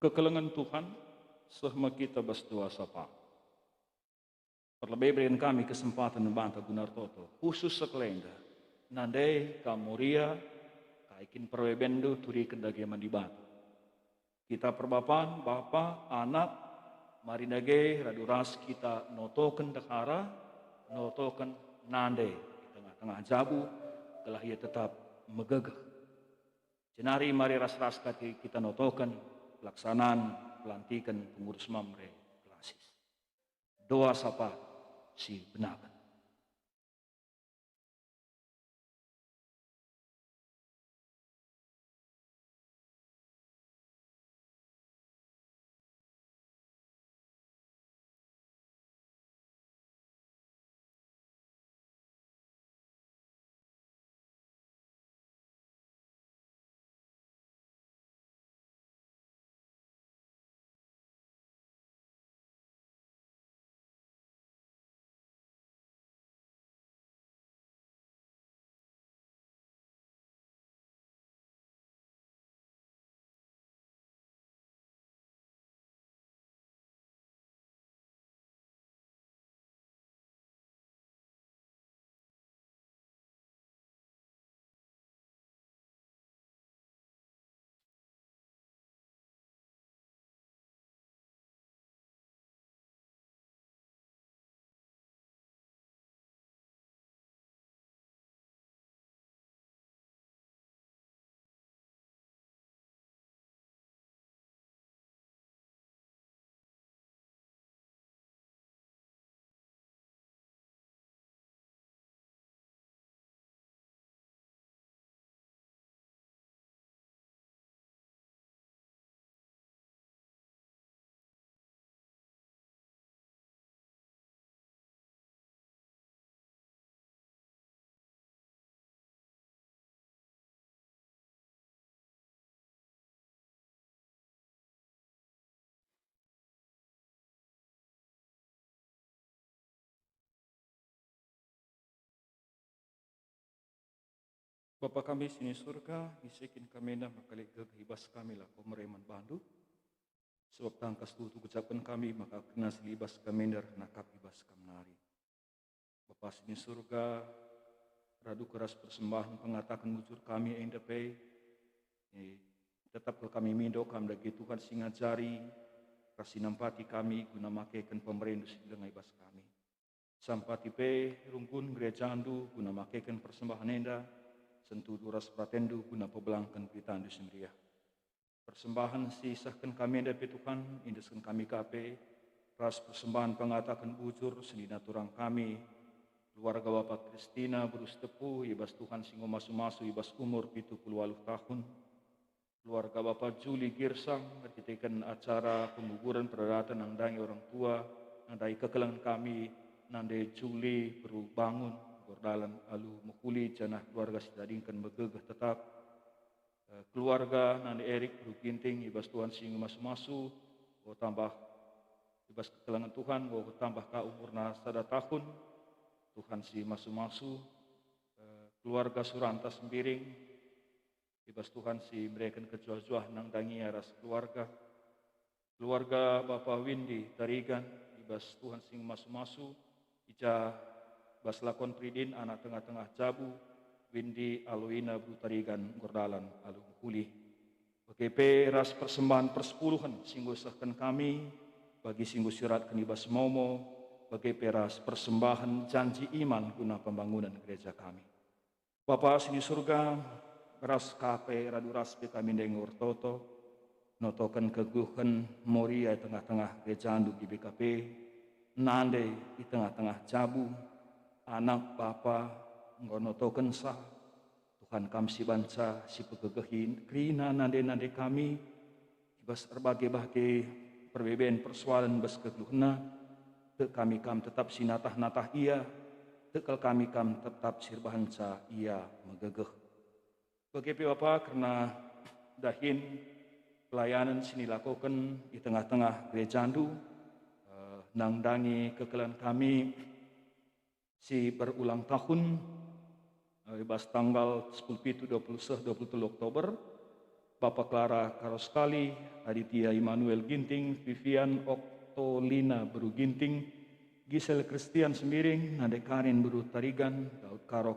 [SPEAKER 3] Kekelengan Tuhan, sehma kita berdoa sapa. Perlebih berikan kami kesempatan membantah Gunar Toto, khusus sekelenda. Nandai kamuria, kaikin perwebendu turi kedagiaman di batu. Kita perbapan, Bapa, Anak, mari nage raduras kita notoken dekara, notoken nandai. Di tengah-tengah jabu, telah ia tetap megegeh. Jenari mari ras-ras kati kita notoken, pelaksanaan pelantikan pengurus mamre klasis. Doa sapa si benakan. Bapa kami sini surga, isikin kami na makalik gagahibas kami lah pemereman bandu. Sebab tangkas tu ucapan kami, maka kena silibas kami dar nakap ibas kamnari. Bapa sini surga, radu keras persembahan pengatakan mujur kami yang dapat. Tetap kami mindo kami lagi Tuhan singajari, kasih nampati kami guna makaikan pemerintah dengan ibas kami. Sampati pe rungkun gereja andu guna makaikan persembahan enda, sentuh duras pratendu guna pebelangkan kita andu semeriah. Persembahan sisahkan kami enda pe Tuhan, indeskan kami kape, ras persembahan pengatakan bujur senina turang kami, keluarga Bapak Kristina berus tepu, ibas Tuhan singo masu-masu ibas umur 78 tahun. Keluarga Bapak Juli Girsang, ketikkan acara penguburan perdatan nandai orang tua, nandai kekelangan kami, nandai Juli baru bangun, berdalan alu mukuli, janah keluarga sidadingkan begegah tetap. Keluarga nandai Erik baru ginting, ibas Tuhan singo masu-masu, tambah ibas kekelangan Tuhan, tambah ka umurna 1 tahun, Tuhan si masu-masu. Keluarga Suranta Sembiring, ibas Tuhan si mereka kejuah-juah nang dangi aras keluarga. Keluarga Bapak Windy Tarigan, ibas Tuhan sing masu-masu. Ija bas lakon pridin anak tengah-tengah jabu. Windy Aloina Bru Tarigan Gordalan Alung Kuli. BGP ras persembahan persepuluhan singgo sahkan kami. Bagi singgo sirat kenibas momo. BGP ras persembahan janji iman guna pembangunan gereja kami. Bapa sini surga, ras kape radu ras pe kami dengur toto, notokan keguhan moria di tengah-tengah gereja andu di BKP, nande di tengah-tengah jabu, anak bapa ngonotokan sah, Tuhan kami si banca si pegegehin, krina nande kami, ibas berbagai-bagai perbedaan persoalan bas keguhna, kami tetap sinatah-natah ia, tekal kami tetap sirbahanca ia megegeh. Bagi Bapak karena dahin pelayanan sini lakukan di tengah-tengah gereja andu, nang dangi kekelan kami si berulang tahun, ibas tanggal 10/7/20 Oktober, Bapak Clara Karoskali, Aditya Immanuel Ginting, Vivian Oktolina Bru Ginting, Gisel Christian Sembiring, Nade Karin Bru Tarigan, Daud Karo,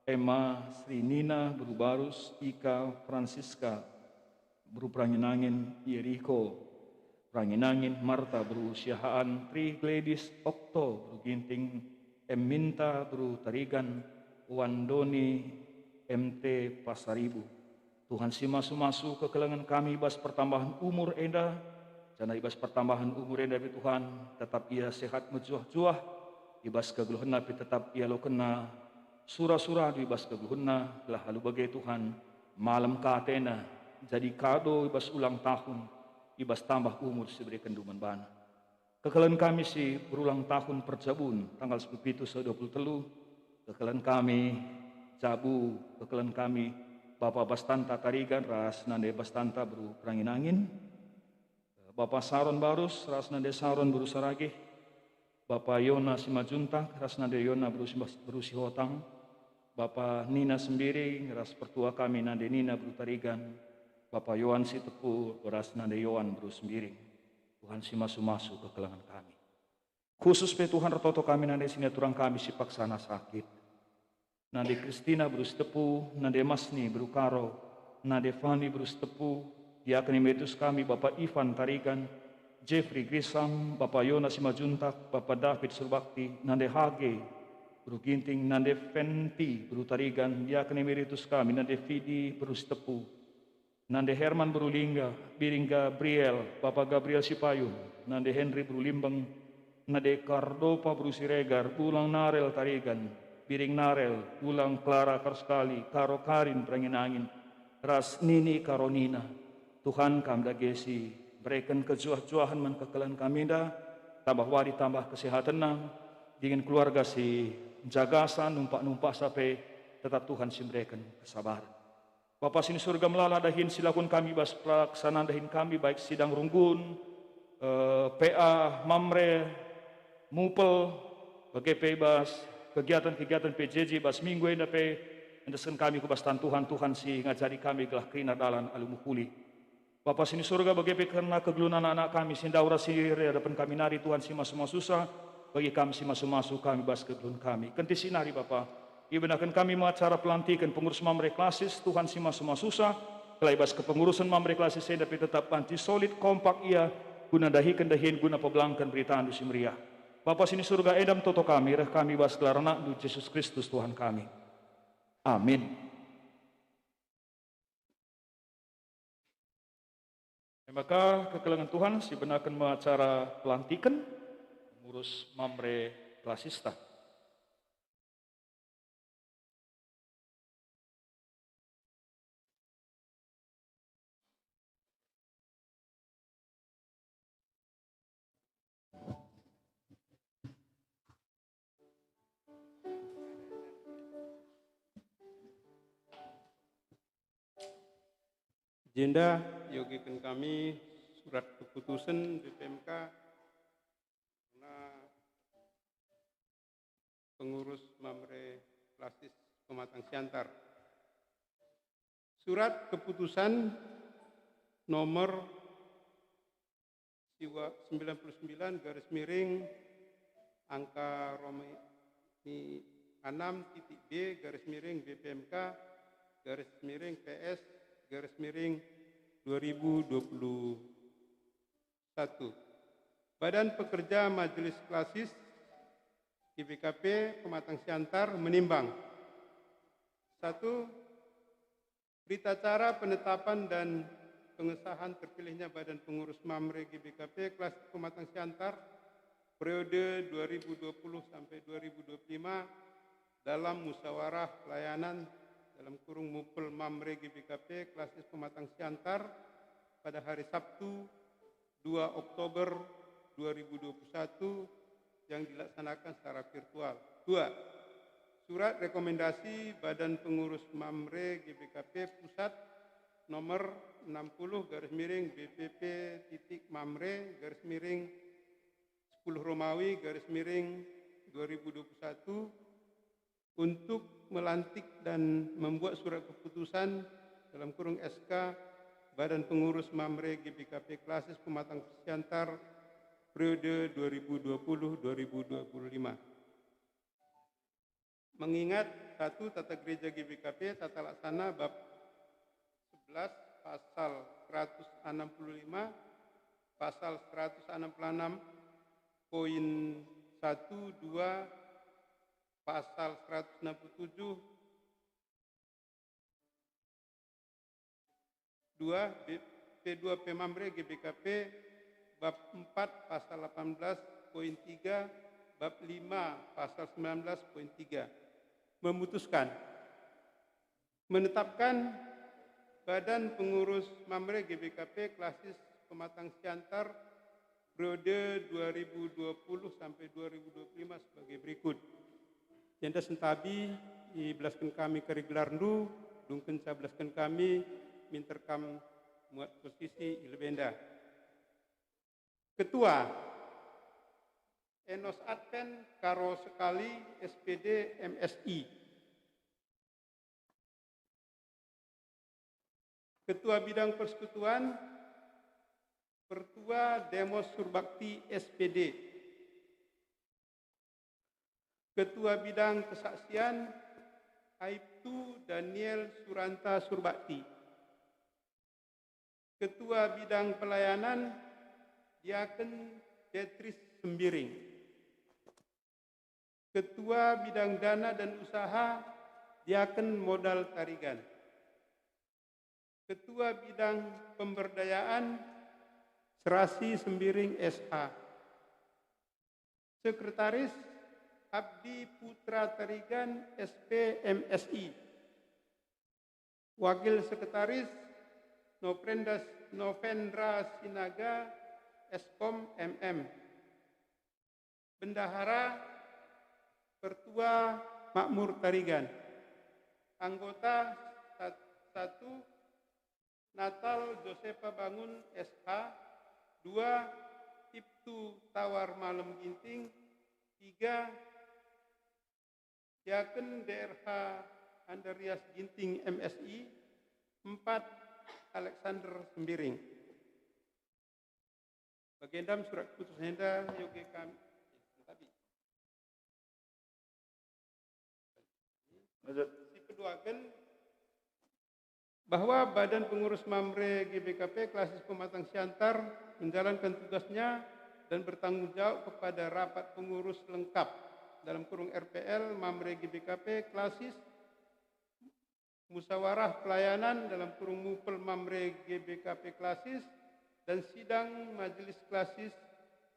[SPEAKER 3] Emma Sri Nina Bru Barus, Ika Francisca Bru Pranginangin, Yeriko Pranginangin, Marta Bru Syahaan, Tri Gladys Okto Bru Ginting, Minta Bru Tarigan, Wandoni MT Pasaribu. Tuhan si masu-masu kekelangan kami ibas pertambahan umur enda, jana ibas pertambahan umur enda Tuhan, tetap ia sehat menjuah-juah, ibas kegeluhan nabi tetap ia lo kena surah-surah di ibas kegeluhna, lah halu bagai Tuhan, malam katena, jadi kado ibas ulang tahun, ibas tambah umur seberikan duman bana. Kekelan kami si berulang tahun perjabun, tanggal 10/7/23, kekelan kami jabu, kekelan kami Bapak Bastanta Tarigan, ras nande Bastanta Bru Pranginangin, Bapak Saron Barus, ras nande Saron Bru Saragih, Bapak Yona Simajuntak, ras nande Yona Bru Sihotang, Bapak Nina Sembiring, ras pertua kami nande Nina Bru Tarigan, Bapak Yohan Sitepu, ras nande Yohan Bru Sembiring. Tuhan si masu-masu kekelangan kami. Khusus pe Tuhan retoto kami nande sini turang kami si paksana sakit. Nade Kristina Bru Sitepu, nade Masni Bru Karo, nade Fani Bru Sitepu, diakoni metus kami Bapak Ivan Tarigan, Jeffrey Grisam, Bapak Yona Simajuntak, Bapak David Surbakti, nade Hage Bru Ginting, nade Fenti Bru Tarigan, diakoni meritus kami, nade Fidi Bru Sitepu, nade Herman Bru Lingga, Biring Gabriel, Bapak Gabriel Sipayun, nade Henry Bru Limbang, nade Kardopa Bru Siregar, Ulang Narel Tarigan, Biring Narel, Ulang Clara Karskali, Karo Karin Pranginangin, Ras Nini Karonina. Tuhan kam dagesi, berikan kejuah-juahan man kekelan kami dah, tambah wari tambah kesehatan nang, dengan keluarga si jagasan, numpak-numpak sampai tetap Tuhan si berikan kesabaran. Bapak sini surga melala dahin silakan kami bas pelaksanaan dahin kami, baik sidang runggun, PA, Mamre, Mupel, BGP bas, kegiatan-kegiatan PJJ bas minggu ini pe Endeskan kami kubastan Tuhan si ngajari kami gelah kerina dalan alumuhuli. Bapa sini surga bagi karena kegelunan anak kami sindaura siri hadapan kami nari Tuhan si masuk susah bagi kami si masuk kami bas kegelun kami. Kenti sinari Bapa. Ibenakan kami acara pelantikan pengurus mamre klasis Tuhan si masuk susah. Kelai bas kepengurusan mamre klasis saya dapat tetap panti solid kompak ia guna dahikan dahin guna pebelangkan beritaan dusi meriah. Bapa sini surga edam toto kami reh kami bas gelar anak Yesus Kristus Tuhan kami. Amin. Maka kekelangan Tuhan si benakan acara pelantikan pengurus mamre klasista.
[SPEAKER 4] Agenda yogikan kami surat keputusan BPMK karena pengurus mamre klasis Pematang Siantar. Surat keputusan nomor 99 garis miring angka Romawi 6.b garis miring BPMK garis miring PS garis miring 2021. Badan Pekerja Majelis Klasis GBKP Pematang Siantar menimbang 1. Berita acara penetapan dan pengesahan terpilihnya Badan Pengurus Mamre GBKP Klasis Pematang Siantar periode 2020 sampai 2025 dalam musyawarah pelayanan dalam kurung Mupel Mamre GBKP Klasis Pematang Siantar pada hari Sabtu 2 Oktober 2021 yang dilaksanakan secara virtual. 2. Surat rekomendasi Badan Pengurus Mamre GBKP Pusat nomor 60 garis miring BPP titik Mamre garis miring 10 Romawi garis miring 2021 untuk melantik dan membuat surat keputusan dalam kurung SK Badan Pengurus Mamre GBKP Klasis Pematang Siantar periode 2020-2025. Mengingat 1. Tata Gereja GBKP Tata Laksana bab 11 pasal 165 pasal 166 poin 1, 2 pasal 167, 2 P2 Pemamre GBKP bab 4 pasal 18 poin 3 bab 5 pasal 19 poin 3 memutuskan menetapkan Badan Pengurus Mamre GBKP Klasis Pematang Siantar periode 2020 sampai 2025 sebagai berikut. Janda sentabi ibelaskan kami keriglarndu, dungken sabelaskan kami minterkam muat posisi ilbenda. Ketua Enos Adven Karo Sekali SPD MSI. Ketua Bidang Persekutuan Pertua Demos Surbakti SPD. Ketua Bidang Kesaksian Aibtu Daniel Suranta Surbakti. Ketua Bidang Pelayanan Diaken Detris Sembiring. Ketua Bidang Dana dan Usaha Diaken Modal Tarigan. Ketua Bidang Pemberdayaan Serasi Sembiring SH. Sekretaris Abdi Putra Tarigan SP MSI. Wakil Sekretaris Novendra Sinaga Eskom MM. Bendahara Pertua Makmur Tarigan. Anggota 1 Natal Josefa Bangun SH. 2 Ibtu Tawar Malam Ginting. 3 Diaken DRH Andreas Ginting MSI. 4. Alexander Sembiring. Bagendam surat keputusan Henda yoge kami tadi. Si keduakan bahwa Badan Pengurus Mamre GBKP Klasis Pematang Siantar menjalankan tugasnya dan bertanggung jawab kepada rapat pengurus lengkap dalam kurung RPL Mamre GBKP Klasis, musyawarah pelayanan dalam kurung Mupel Mamre GBKP Klasis, dan sidang majelis Klasis,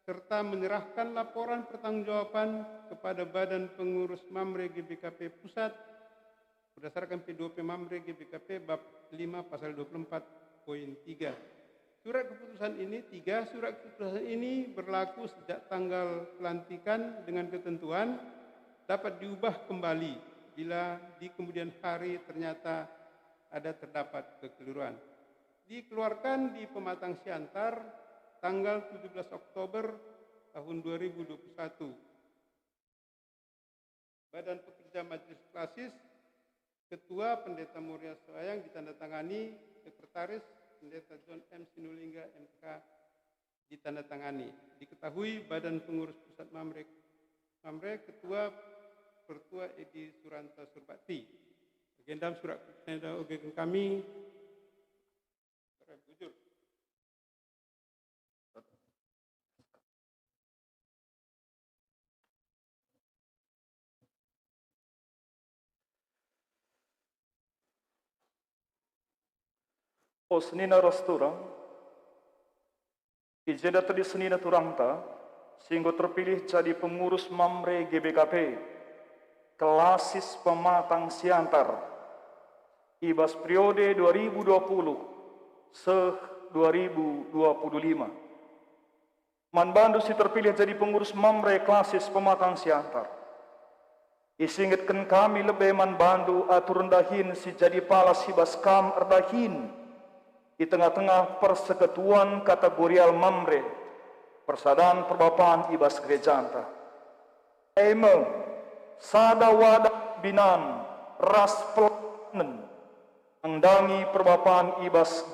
[SPEAKER 4] serta menyerahkan laporan pertanggungjawaban kepada Badan Pengurus Mamre GBKP Pusat berdasarkan P2P Mamre GBKP bab 5 pasal 24.3. Surat keputusan ini berlaku sejak tanggal pelantikan dengan ketentuan dapat diubah kembali bila di kemudian hari ternyata terdapat kekeliruan. Dikeluarkan di Pematang Siantar tanggal 17 Oktober tahun 2021. Badan Pekerja Majelis Klasis, Ketua Pendeta Muria Soayang ditandatangani, Sekretaris Pendeta John M. Sinulinga MK ditandatangani. Diketahui Badan Pengurus Pusat Mamre Ketua Pertua Edi Suranta Surbakti. Agendam surat keputusan OG kami jujur.
[SPEAKER 3] O senina rasturang, ijeda tadi senina turangta, sehingga terpilih jadi pengurus Mamre GBKP, Klasis Pematang Siantar, ibas periode 2020-2025. Man bandu si terpilih jadi pengurus Mamre Klasis Pematang Siantar. Isingitkan kami lebih man bandu atur rendahin si jadi palas hibas kam erdahin, di tengah-tengah persekutuan kategorial Mamre, Persaudaraan Perbapaan Ibas Gereja Anta. Eme, sada wadah binan, ras pelanen, angdangi Perbapaan Ibas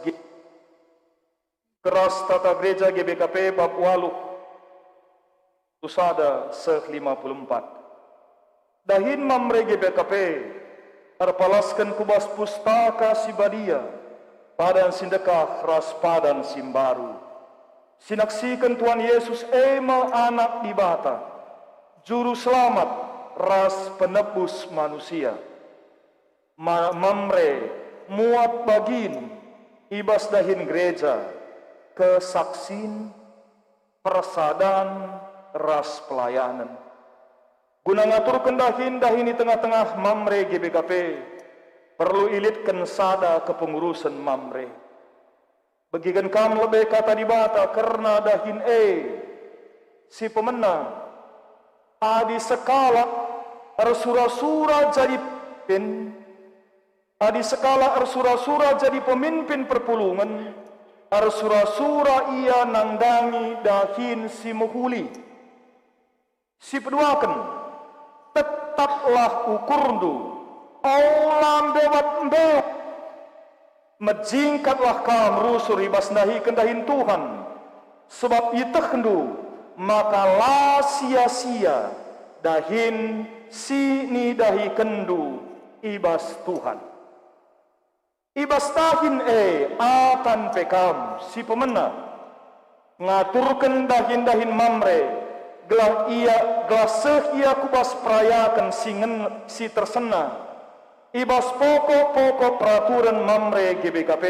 [SPEAKER 3] Keras Tata Gereja GBKP bab 8, Tusada se-54. Dahin Mamre GBKP, terpalaskan kubas pustaka Sibadia, padan sindekah ras padan simbaru. Sinaksikan Tuhan Yesus ema anak dibata, juru selamat ras penebus manusia. Mamre muat bagin ibas dahin gereja, kesaksin, persadan, ras pelayanan. Guna ngaturkan dahin di tengah-tengah Mamre GBKP, perlu ilitkan sada kepengurusan Mamre. Bagikan kam lebih kata dibata karena dahin si pemenang adi sekala arsura-sura jadi pemimpin, adi sekala arsura-sura jadi pemimpin perpulungan, arsura-sura ia nangdangi dahin si muhuli. Si peduakan tetaplah ukurdu aulam bewat mbeu, menjingkatlah kam rusur ibas nahi kendahin Tuhan, sebab itehdu maka la sia-sia dahin sini dahi kendu ibas Tuhan. Ibas dahin atan pekam si pemenang ngaturkan dahin Mamre, gelah ia kubas perayakan si tersena ibas pokok-pokok peraturan Mamre GBKP.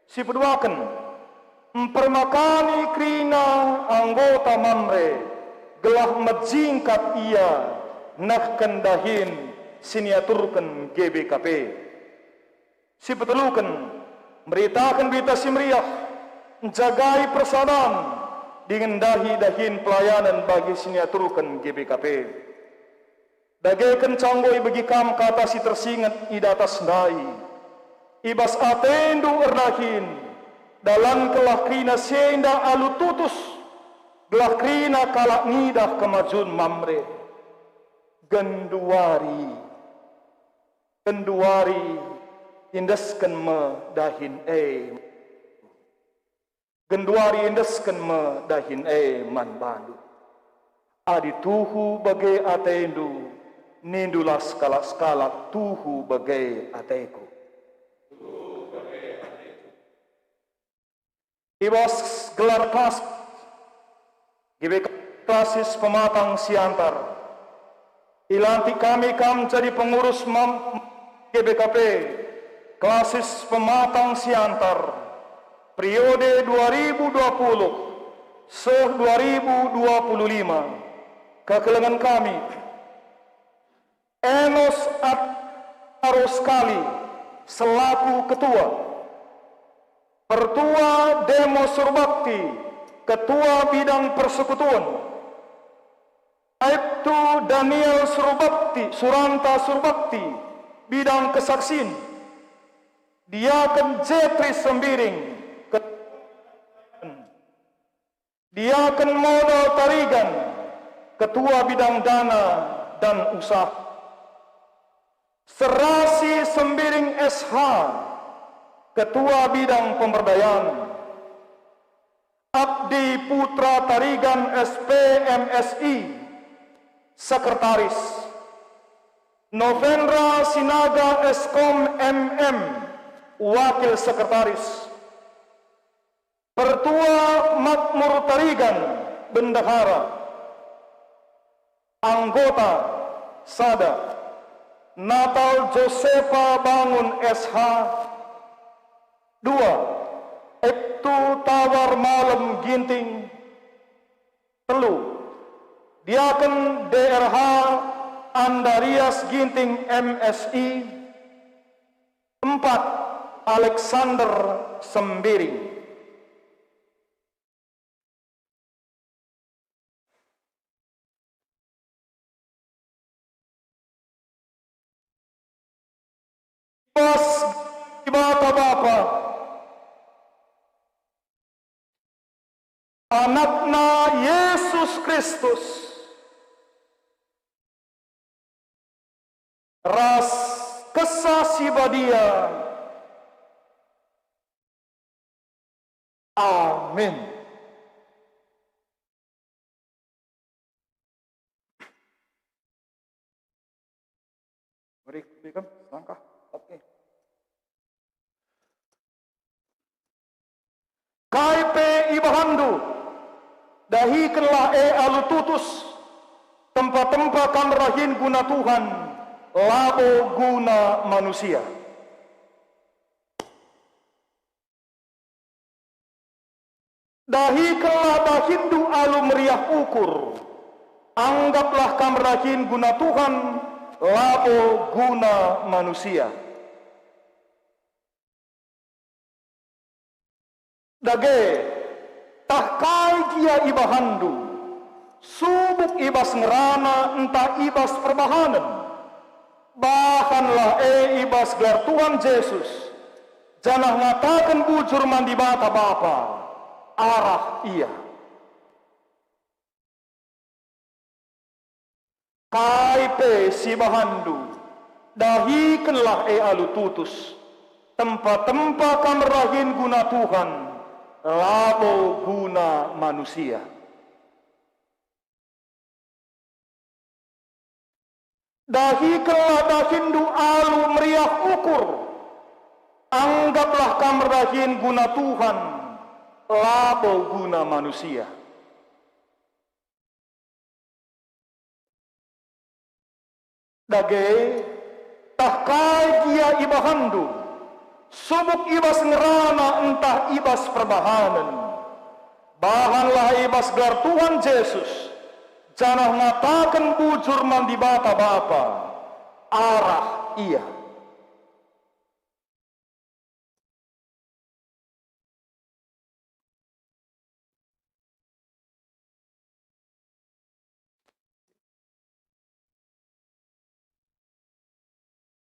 [SPEAKER 3] Si peduakan mempermakani krina anggota Mamre, gelah menjingkat ia nak kendahin siniaturkan GBKP. Si petelukan beritakan berita si meriah, menjagai persaudaraan dengan dahin pelayanan bagi siniaturkan GBKP. Dagaikan canggoi bagi kam kata si tersingat idatas dai, ibas atendu erdahin, dalam kelah krina senda alu tutus, gelah krina kalak nidah kemajun Mamre, genduari,
[SPEAKER 5] Kenduari indesken me dahin Genduari indesken me dahin man bandu. Adi tuhu bagai atendu, nindulas skala tuhu bagai ateku. Ibas gelar kelas GBK klasis pematang siantar. Ilanti kami jadi pengurus GBKP klasis pematang siantar periode 2020-2025. Kekelengan kami Enos Aroskali selaku ketua, Pertua Demo Surbakti ketua bidang persekutuan, Aibtu Daniel Suranta Surbakti bidang kesaksian, Diaken Jetri Sembiring, Diaken Mono Tarigan, ketua bidang dana dan usaha, Serasi Sembiring SH, ketua bidang pemberdayaan, Abdi Putra Tarigan SPMSI, sekretaris, Novendra Sinaga Eskom MM, wakil sekretaris, Pertua Makmur Tarigan bendahara, anggota Sada, Natal Josefa Bangun SH, 2. Ibtu Tawar Malam Ginting, 3. Diaken DRH Andarias Ginting MSI, 4. Alexander Sembiring. Pas Bapak-bapak, anakna Yesus Kristus, ras kesasibadia. Amin. Berikan langkah. Oke. KIP Ibahandu dahikanlah alututus tempat-tempat kamrahin guna Tuhan labo guna manusia. Dahikanlah dahindu alu meriah ukur, anggaplah kamrahin guna Tuhan labo guna manusia. Dage tahkai kia ibahandu subuk ibas ngerana entah ibas perbahanan, bahkanlah ibas gelar Tuhan Yesus janah ngatakan bujur mandi bata bapa arah ia. Kaipe si bahandu dahikanlah alututus tempat-tempat kamrahin guna Tuhan labo guna manusia. Dahikanlah dahindu alu meriah ukur, anggaplah kamrahin guna Tuhan labo guna manusia. Dage tahkai kia ibahandu subuk ibas ngerana entah ibas perbahanan, bahanlah ibas gelar Tuhan Yesus janah ngatakan bujur mandi bata bapa arah ia.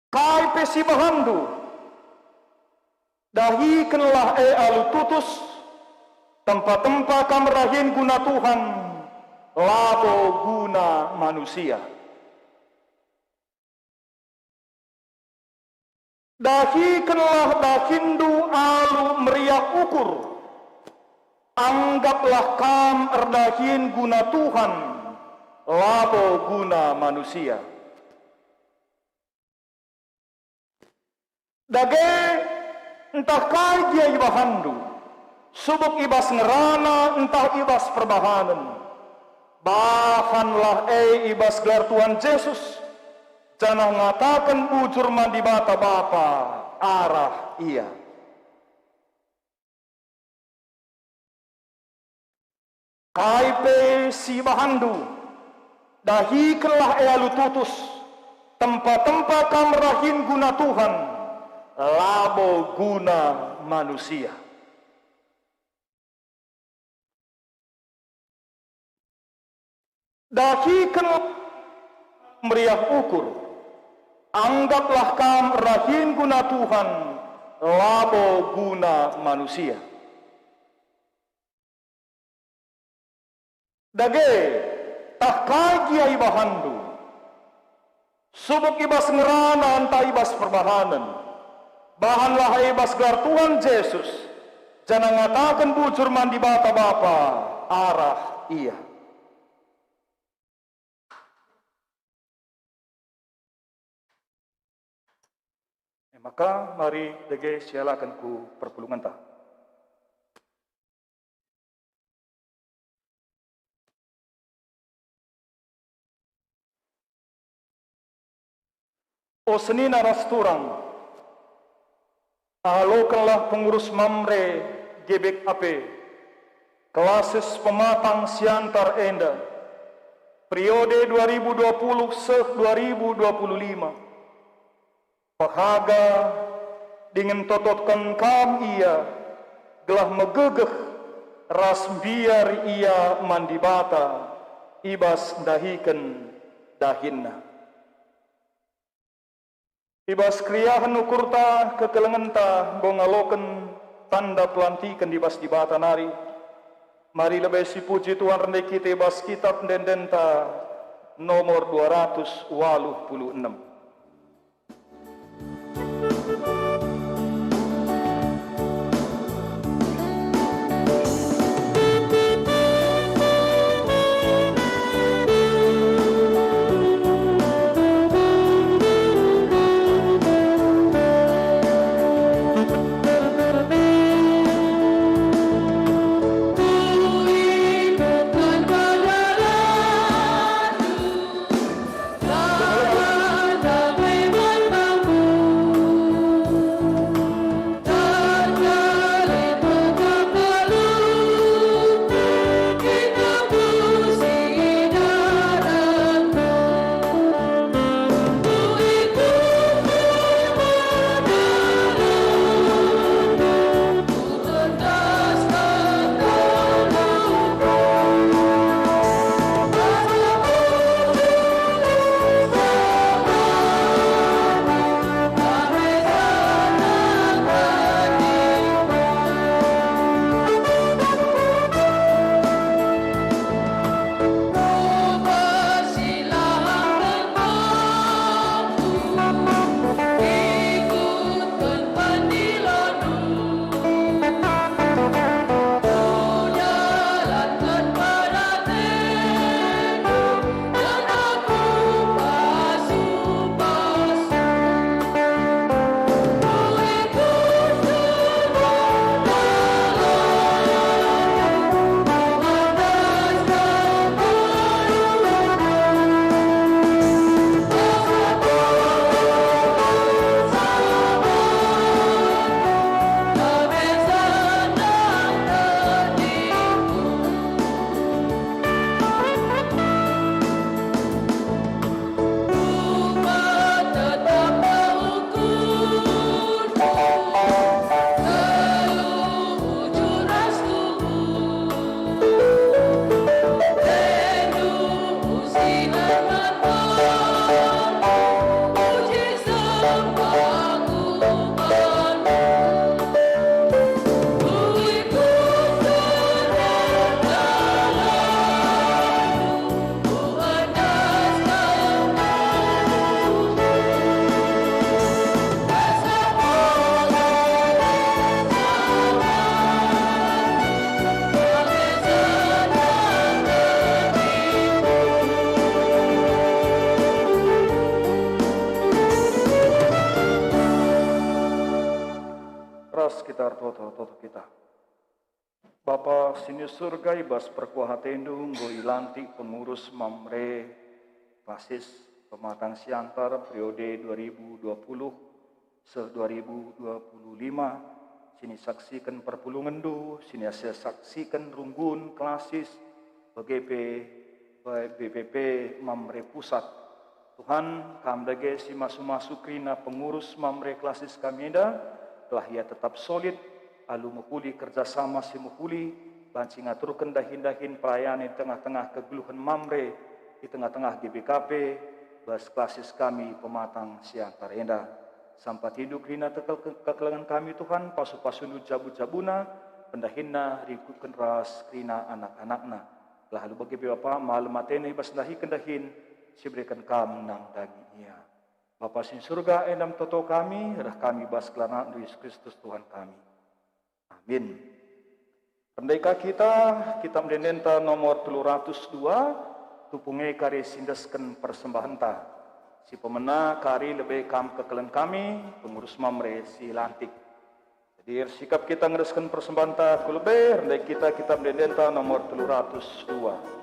[SPEAKER 5] Kai pesi bahandu dahikanlah alututus tempat-tempat kamrahin guna Tuhan labo guna manusia. Dahikanlah dahindu alu meriah ukur, anggaplah kam erdahin guna Tuhan, labo guna manusia. Dage entah kai dia ibahandu, subuk ibas ngerana entah ibas perbahanan. Bahanlah ibas gelar Tuhan Yesus, jangan ngatakan bujur mandi bata Bapa arah ia. Kaipe si bahandu, dahikanlah lu tutus, tempat-tempat kamerahin guna Tuhan, labo guna manusia. Dahikanlah meriah ukur, anggaplah kam rahim guna Tuhan, labo guna manusia. Dage tak kaji ibahandu, subuk ibas ngerana anta ibas perbahanan, bahanlah ibas gelar Tuhan Yesus, jangan ngatakan bujur mandi bata Bapa arah ia. Maka mari dege sialakan ku perpulungan ta. O senina rasturang, alokanlah pengurus mamre gebek ape, kelases pematang siantar enda, periode 2020-2025, pahaga dengan tototkan kam ia gelah megegeh ras biar ia mandi bata ibas dahikan dahinna. Ibas kriahan ukurta kekelengenta gongaloken tanda pelantikan ibas di bata nari. Mari lebih si puji Tuhan rendah kita ibas kitab dendenta nomor 286.
[SPEAKER 3] Ras kita toto kita. Bapa sini surga ibas perkuahatendu nggo ilanti pengurus mamre klasis pematang siantar periode 2020 se 2025. Sini saksikan perpulungan sini saksikan runggun klasis BGP BPP mamre pusat. Tuhan kamdage si masu krina pengurus mamre klasis kameda telah ia tetap solid alu mukuli kerjasama si mukuli banci ngaturkan dahin pelayanan tengah-tengah kegeluhan mamre di tengah-tengah GBKP bas klasis kami pematang siantar enda sampai hidup rina tekel kekelangan kami Tuhan pasu-pasunu jabu-jabuna pendahinna rikukan ras rina anak-anakna lalu bagi Bapa malam matene bas dahi kendahin si berikan kam nang daginya Bapa sin surga endam toto kami rah kami bas kelana Yesus Kristus Tuhan kami. Amin. Pendeka kita mendenta nomor 302 tupunge kari sindaskan persembahan ta. Si pemena kari lebih kam kekelen kami pengurus mamre si lantik. Jadi sikap kita ngereskan persembahan ta kulebe rendai kita mendenta nomor 302.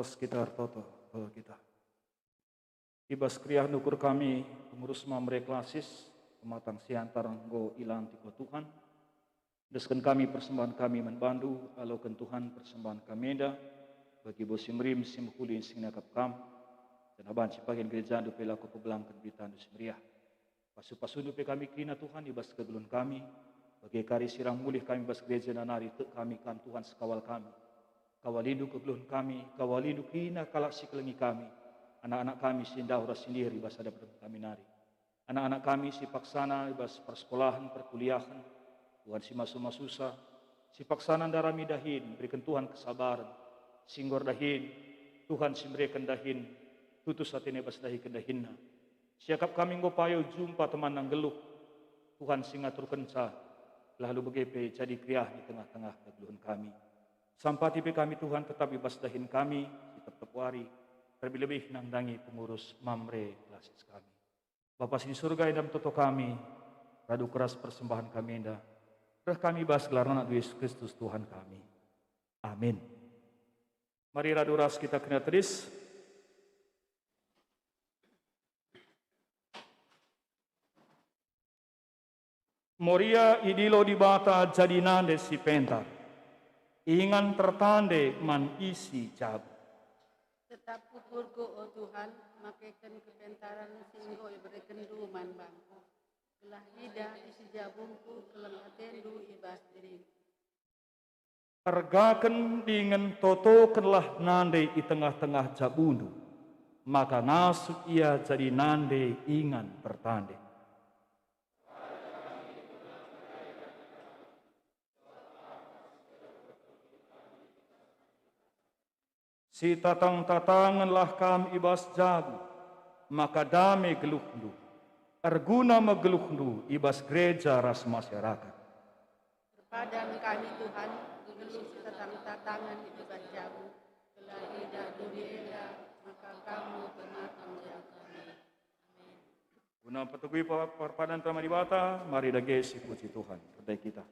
[SPEAKER 3] Terus kita toto kita. Ibas kriah nukur kami pengurus mamre klasis pematang siantar nggo ilang tiko Tuhan. Deskan kami persembahan kami membantu alokan Tuhan persembahan kami dah bagi bosim rim sim kulin sing nakap kam dan aban sipagen gereja do pelaku pebelang kebitan semeriah. Pasu-pasu dupe kami kina Tuhan ibas kegelun kami bagi kari sirang mulih kami bas gereja nanari te kami kan Tuhan sekawal kami. Kawalidu kegeluhan kami, kawalidu kina kalak sikelengi kami. Anak-anak kami sindah ura sendiri bas ada kami nari. Anak-anak kami si paksana bas persekolahan, perkuliahan. Tuhan si masuk-masusah. Si paksana darami dahin, berikan Tuhan kesabaran. Singgor dahin, Tuhan simre kendahin, tutus hatine bas dahi kendahinna. Siakap kami ngopayo jumpa teman nang geluh, Tuhan singatur kenca, lalu begepe jadi kriah di tengah-tengah kegeluhan kami. Sampati pe kami Tuhan tetap bebas dahin kami, tetap wari, terlebih nang dangi pengurus mamre klasis kami. Bapa di surga dalam toto kami, radu keras persembahan kami indah, reh kami bas gelar anak Yesus Kristus Tuhan kami. Amin. Mari radu ras kita kena teris. Moria idilo di bata jadi nande si penta. Ingan tertande man isi jabu.
[SPEAKER 2] Tetap kukurku, oh Tuhan, makaikan kepentaran singgo berikan duman bangku. Kelah ida isi jabungku, kelang atendu ibas diri.
[SPEAKER 3] Tergaken dengan toto kenlah nande di tengah-tengah jabundu. Maka nasuk ia jadi nande ingan tertande. Si tatang-tatanganlah kam ibas jabu, maka dame geluhndu. Arguna megeluhndu ibas gereja ras masyarakat.
[SPEAKER 2] Berpadam kami Tuhan, geluh tatang-tatangan ibas jabu, kelah ida durieda, maka kamu pengatang kami. Amin.
[SPEAKER 3] Guna petegui perpadan terima dibata, mari dage si puji Tuhan. Kedai kita.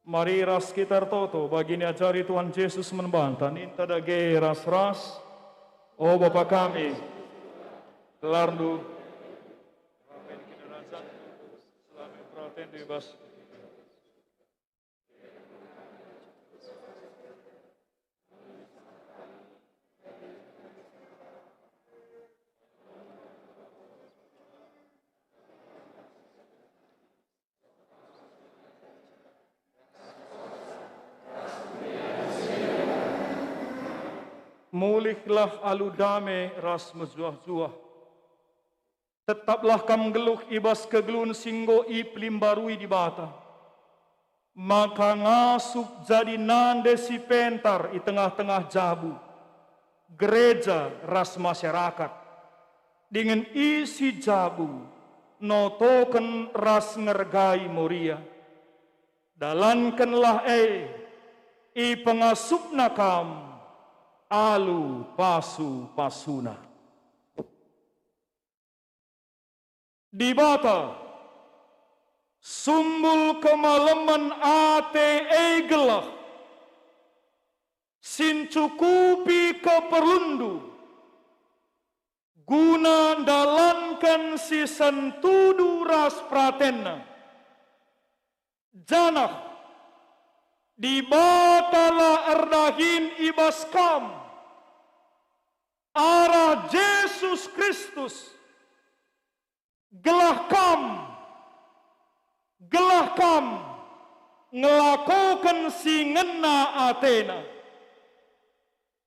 [SPEAKER 3] Mari ras kita toto bagi ajari Tuhan Yesus membantah ninta dage ras-ras. Oh Bapa kami, lardu amin kita rasa selama proten bebas. mulihlah alu dame ras mezuah-zuah. Tetaplah kam geluh ibas kegelun singgo iplim barui di bata. Maka ngasup jadi nande si pentar di tengah-tengah jabu. Gereja ras masyarakat. Dengan isi jabu, notoken ras ngergai moria. Dalankanlah i pengasup nakam, alu pasu pasuna. Di bata, sumbul kemalaman ate gelah, sincukupi keperlundu, guna dalankan si sentudu ras pratena, janah, di batala erdahin ibas kam, arah Yesus Kristus, gelah kam, ngelakukan si ngena Athena.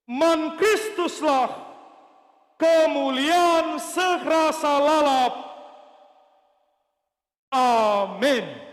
[SPEAKER 3] Man Kristuslah kemuliaan sekrasa lalap. Amin.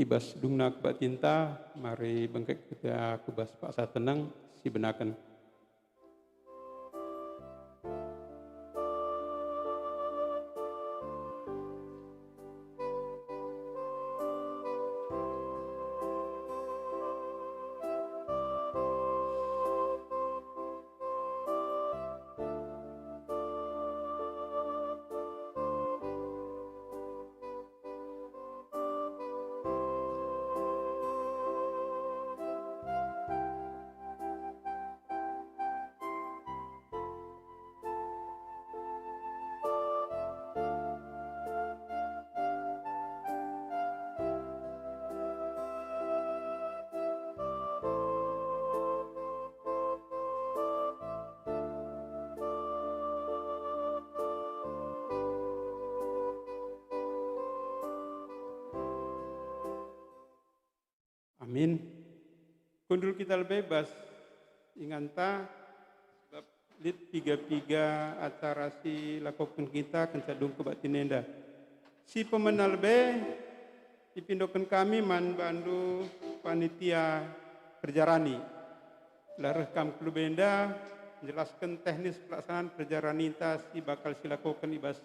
[SPEAKER 4] Ibas dungna batinta, mari bengkek kita kubas pak sa tenang, si benakan. Amin. Kundul kita bebas, inganta sebab lit piga acara si lakukan kita kencadung ke batinenda. Si pemenal dipindokan kami man bandu panitia perjarani. Lareh kam klubenda menjelaskan teknis pelaksanaan perjarani si bakal silakukan ibas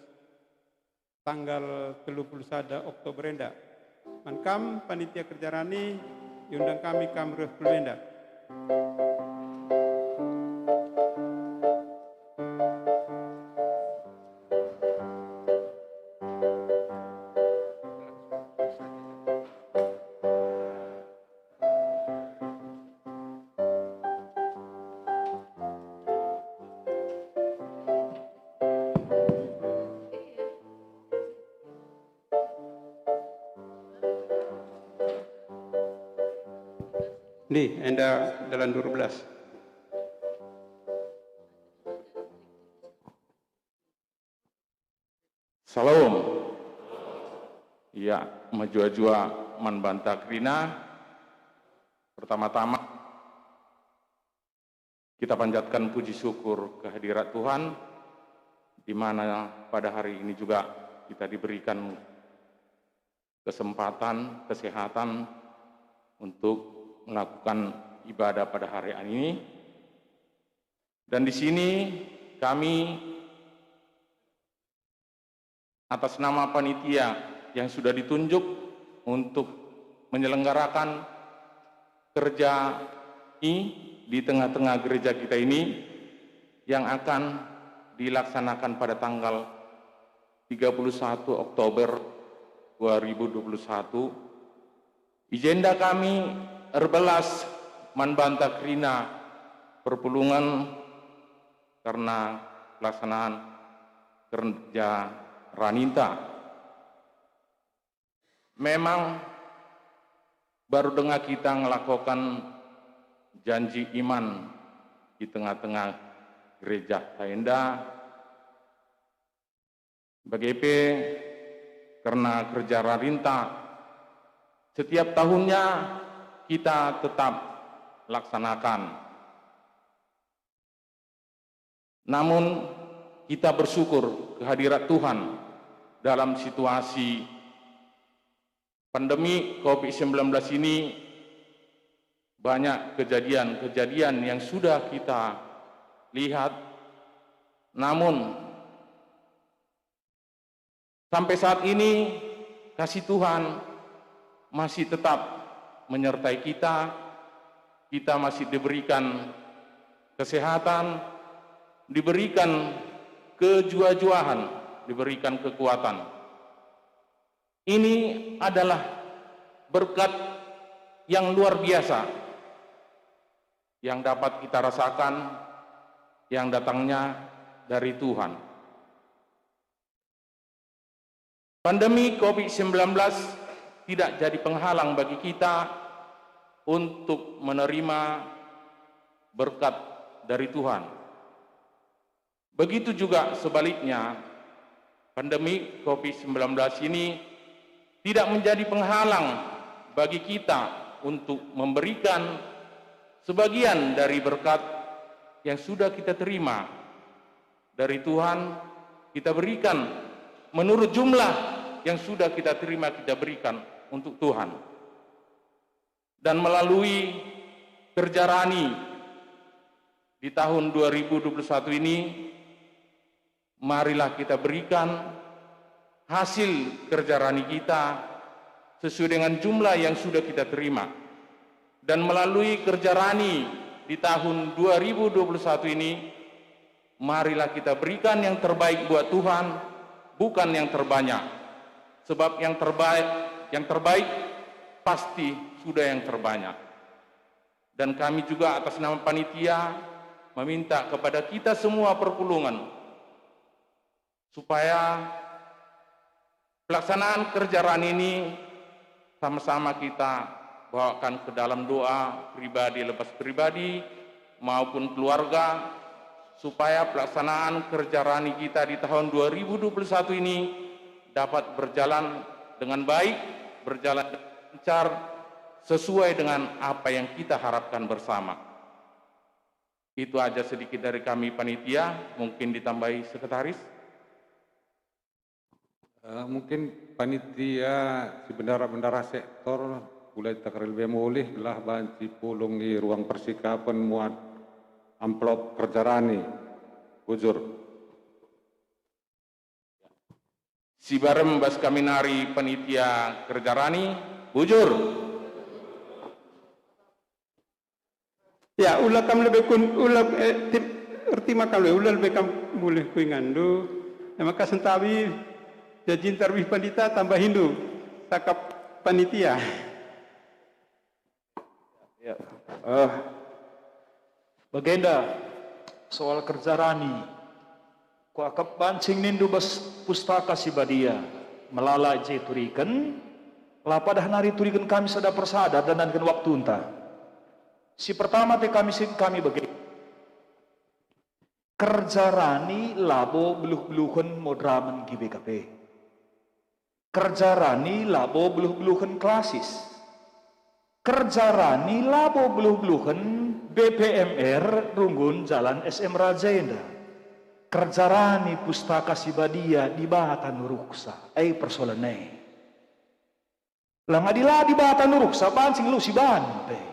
[SPEAKER 4] tanggal 31 Oktober enda. Man kam panitia kerjarani diundang kami Reh Klubenda. Nih, Anda dalam 12.
[SPEAKER 5] Salam. Ya, majua-jua man banta krina. Pertama-tama kita panjatkan puji syukur kehadirat Tuhan, di mana pada hari ini juga kita diberikan kesempatan, kesehatan untuk melakukan ibadah pada hari ini. Dan di sini kami atas nama panitia yang sudah ditunjuk untuk menyelenggarakan kerja ini di tengah-tengah gereja kita ini,
[SPEAKER 6] yang akan dilaksanakan pada tanggal 31 Oktober 2021. Agenda kami erbelas manbanta krina perpulungan karena pelaksanaan kerja raninta. Memang baru dengar kita melakukan janji iman di tengah-tengah gereja Taenda. BGP karena kerja raninta setiap tahunnya kita tetap laksanakan. Namun kita bersyukur kehadirat Tuhan dalam situasi pandemi COVID-19 ini. Banyak kejadian-kejadian yang sudah kita lihat, namun sampai saat ini kasih Tuhan masih tetap menyertai kita. Kita masih diberikan kesehatan, diberikan kejua-juahan, diberikan kekuatan. Ini adalah berkat yang luar biasa yang dapat kita rasakan, yang datangnya dari Tuhan. Pandemi COVID-19 tidak jadi penghalang bagi kita untuk menerima berkat dari Tuhan. Begitu juga sebaliknya, pandemi COVID-19 ini tidak menjadi penghalang bagi kita untuk memberikan sebagian dari berkat yang sudah kita terima dari Tuhan. Kita berikan menurut jumlah yang sudah kita terima, kita berikan untuk Tuhan. Dan melalui kerja rani di tahun 2021 ini, marilah kita berikan hasil kerja rani kita sesuai dengan jumlah yang sudah kita terima. Dan melalui kerja rani di tahun 2021 ini, marilah kita berikan yang terbaik buat Tuhan, bukan yang terbanyak. Sebab yang terbaik pasti sudah yang terbanyak. Dan kami juga atas nama panitia meminta kepada kita semua perpulungan supaya pelaksanaan kerja rani ini sama-sama kita bawakan ke dalam doa pribadi lepas pribadi maupun keluarga, supaya pelaksanaan kerja rani kita di tahun 2021 ini dapat berjalan dengan baik, berjalan lancar, sesuai dengan apa yang kita harapkan bersama. Itu aja sedikit dari kami panitia, mungkin ditambahi sekretaris.
[SPEAKER 7] Mungkin panitia si bendara-bendara sektor mulai takril boleh belah banci pulung di ruang persikapan muat amplop kerja rani. Bujur.
[SPEAKER 6] Si barem bas kaminari panitia kerja rani, bujur.
[SPEAKER 4] Ya, ulah kam lebih kun ulah erti makam ulah lebih kam boleh kuingandu. Maka sentawi jajin tarwih pandita tambah Hindu takap panitia.
[SPEAKER 3] Ya. Bagenda soal kerja rani, ku akap bancing nindu bas pustaka si badia melala je turikan, lapadah nari turikan kami sada persada dan waktu entah. Si pertama te kami bagi kerja rani labo beluh-beluhan modraman GBKP. Kerja rani labo beluh-beluhan klasis. Kerja rani labo beluh-beluhan BPMR Runggun Jalan SM Rajenda. Kerja rani pustaka sibadia di Batan Nuruksa. Persoalannya. Langadilah di Batan Nuruksa bancing lu si bante.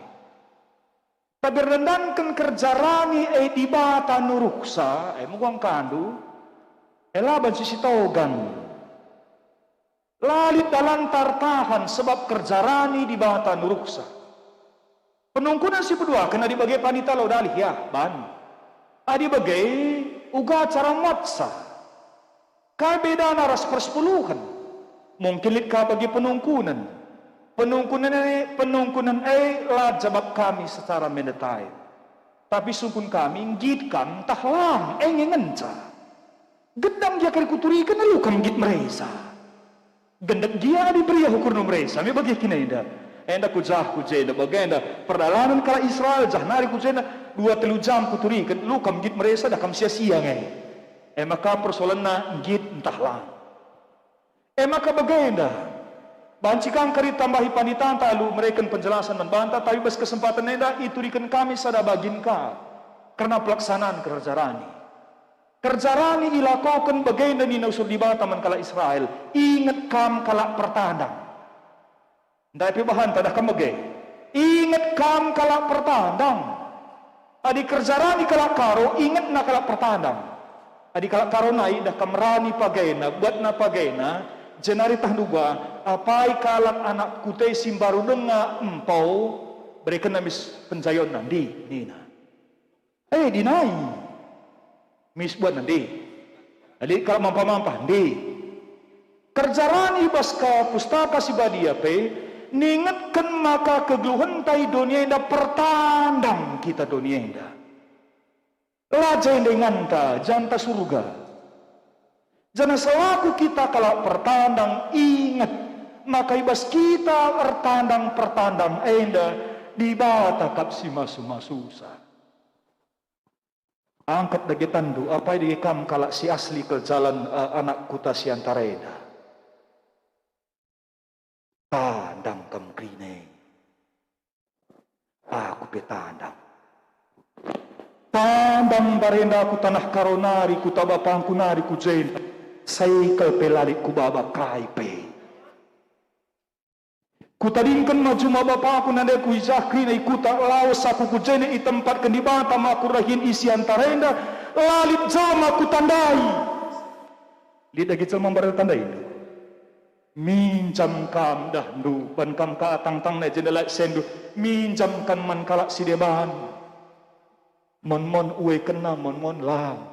[SPEAKER 3] Tapi rendangkan kerja rani di Batan Nuruksa mugang kandu. Laban si Sitogan. Lalit dalam tartahan sebab kerja rani di Batan Nuruksa. Penungkunan si kedua kena dibagi panita lo dalih ya ban.
[SPEAKER 5] Adi bagai uga cara matsa. Kaya beda naras persepuluhan. Mungkin lit ka bagi penungkunan. Penungkunan lah jabab kami secara mendetai. Tapi sungkun kami ngitkan tahlang ngenca. Gedang dia kari kuturikan na lukam git meresa. Gendak dia diberi hukur no meresa. Mi bagi kinaida. Enda kujah kujeda bagenda perdalanan kala Israel jahnari kujeda 2-3 jam kuturikan lukam git meresa dah kam sia-sia ngai. Maka persoalan na git entahlang. Maka bagenda bancikan kari tambahi panitan talu mereka penjelasan dan bantah tapi bas kesempatan enda iturikan kami sada bagin ka karena pelaksanaan kerja rani. Kerja rani ilakokan bagenda ni nausul di bataman kala Israel. Ingat kam kala pertandang. Tapi bahan tadah kam bagay. Ingat kam kala pertandang. Adi kerja rani kala karo ingat na kala pertandang. Adi kala karo nai dah kam rani pagayna buat na pagayna. Jenari tahduga apai kalak anak kutay simbaru denga empau berikan namis penjayon nandi nina. Dinai mis buat nandi. Jadi kalau mampa di kerjarani baska pustaka si badia pe ningatkan maka kegeluhan tai dunia indah pertandang kita dunia indah. Laja dengan ta janta surga. Jangan selaku kita kalau pertandang ingat maka ibas kita pertandang enda di bata kapsi masu-masusa. Angkat dagi tandu apa di kam kalak si asli ke jalan anak kuta si antara enda. Tandang kam krine. Aku petandang. Tandang barenda ku tanah karonari ku tabapangku nari ku jenda. Saikal pelalik ku baba kaipe. Ku tadingkan maju mabapa aku nanda ku izakri na ikuta laos aku ku jene i tempat di batam aku rahin isi antarenda lalit jama ku tandai. Lihat lagi celma barel tandai. Minjam kam dahdu ban kam ka tang na jendela sendu minjamkan man kalak sideban. Mon uwe kena mon lam.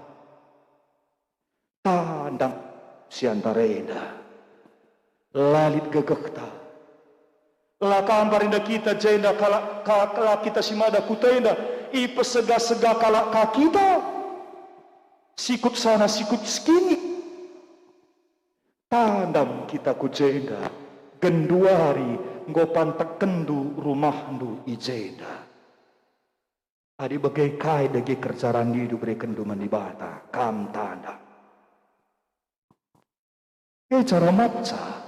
[SPEAKER 5] Tandang si antarenda lalit gegekta lakam parinda kita jenda kala kita simada kutenda ipe sega kala kita sikut sana sikut skini tandam kita kujenda genduari ngopan tekendu rumahdu ijenda adi bagai kai dagi kerjaran hidup berikan duman di bata kam tandam. Cara maca.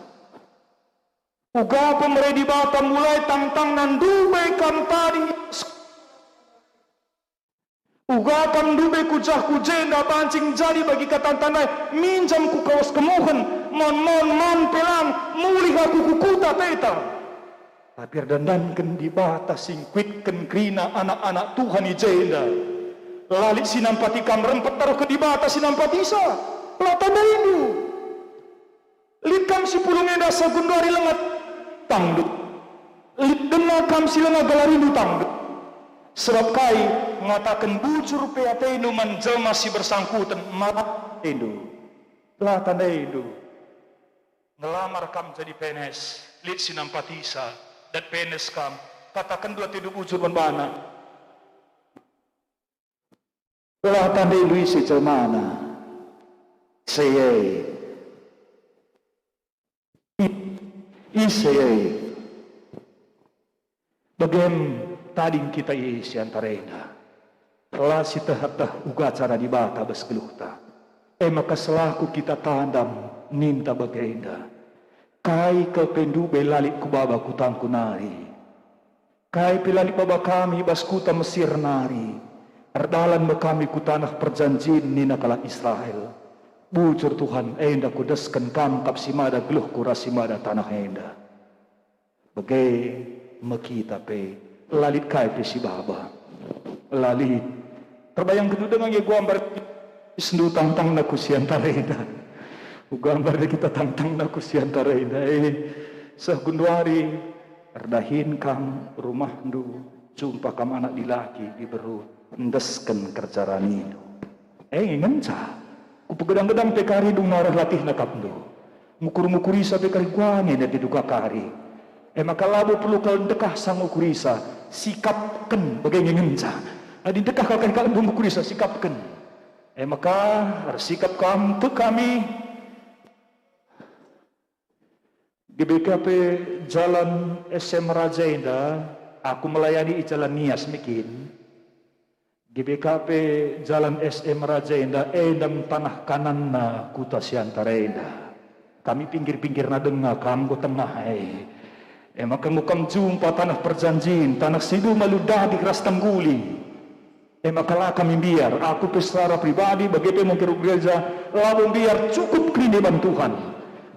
[SPEAKER 5] Uga pemerintah di Batam mulai tangtang nan dubai kam tadi. Uga kam dubai kujah kujenda pancing jadi bagi katantanai minjam ku kawas kemuhan mon pelang mulih aku kukuta peta. Tapi dandankan di batas singkwitkan krina anak-anak Tuhan ijenda. Lalik sinampati kam rempet taruh ke di batas sinampatisa. Latanda ini. Likam si pulung enda sagundari lengat tangdut. Lidena kam si lengat galarindu tangdut. Sebab kai mengatakan bujur peate inuman jelma si bersangkutan maaf indu. Telah tanda indu. Ngelamar kam jadi PNS. Lid sinampatisa dan PNS kam. Katakan dua tidur bujur berbana. Telah tanda indu isi jelmana. Saya Isai bagian tading kita isi antarena telah si tehatah uga cara di bata besgeluhta maka selaku kita tandam ninta bagenda kai ke pendu belalik ku baba kutangku nari kai pelalik baba kami baskuta Mesir nari erdalan bekami ku tanah perjanjian nina kala Israel. Bujur Tuhan, enda kudeskan kam kapsimada geluh kurasimada tanah enda. Bagai mekita pe lalit kai pe si baba. Lalit. Terbayang kedua dengan ye gambar sendu tangtang na kusiantara enda. Gambar kita tangtang na kusiantara enda. Sah gunduari erdahin kam rumah ndu jumpa kam anak dilaki di beru endesken kerja rani do. Ngenca, ku pegedang-gedang pekari dung narah latih nakap do. Mukur-mukurisa pekari guane na diduga kari. Maka labu perlu kal dekah sang mukurisa, sikapken bagai ngenca. Adi dekah kal kal dung mukurisa sikapken. Maka sikap kam tu kami GBKP Jalan SM Raja Indah, aku melayani jalan Nias Mikin. GBKP Jalan SM Raja Indah, edam tanah kanan na kuta siantara Indah. Kami pinggir-pinggir na dengar, kamu tengah maka mukam jumpa tanah perjanjian, tanah sidu maludah di keras tangguling. Maka lah kami biar, aku secara pribadi bagi pemungkir gereja, lalu biar cukup kiriman Tuhan.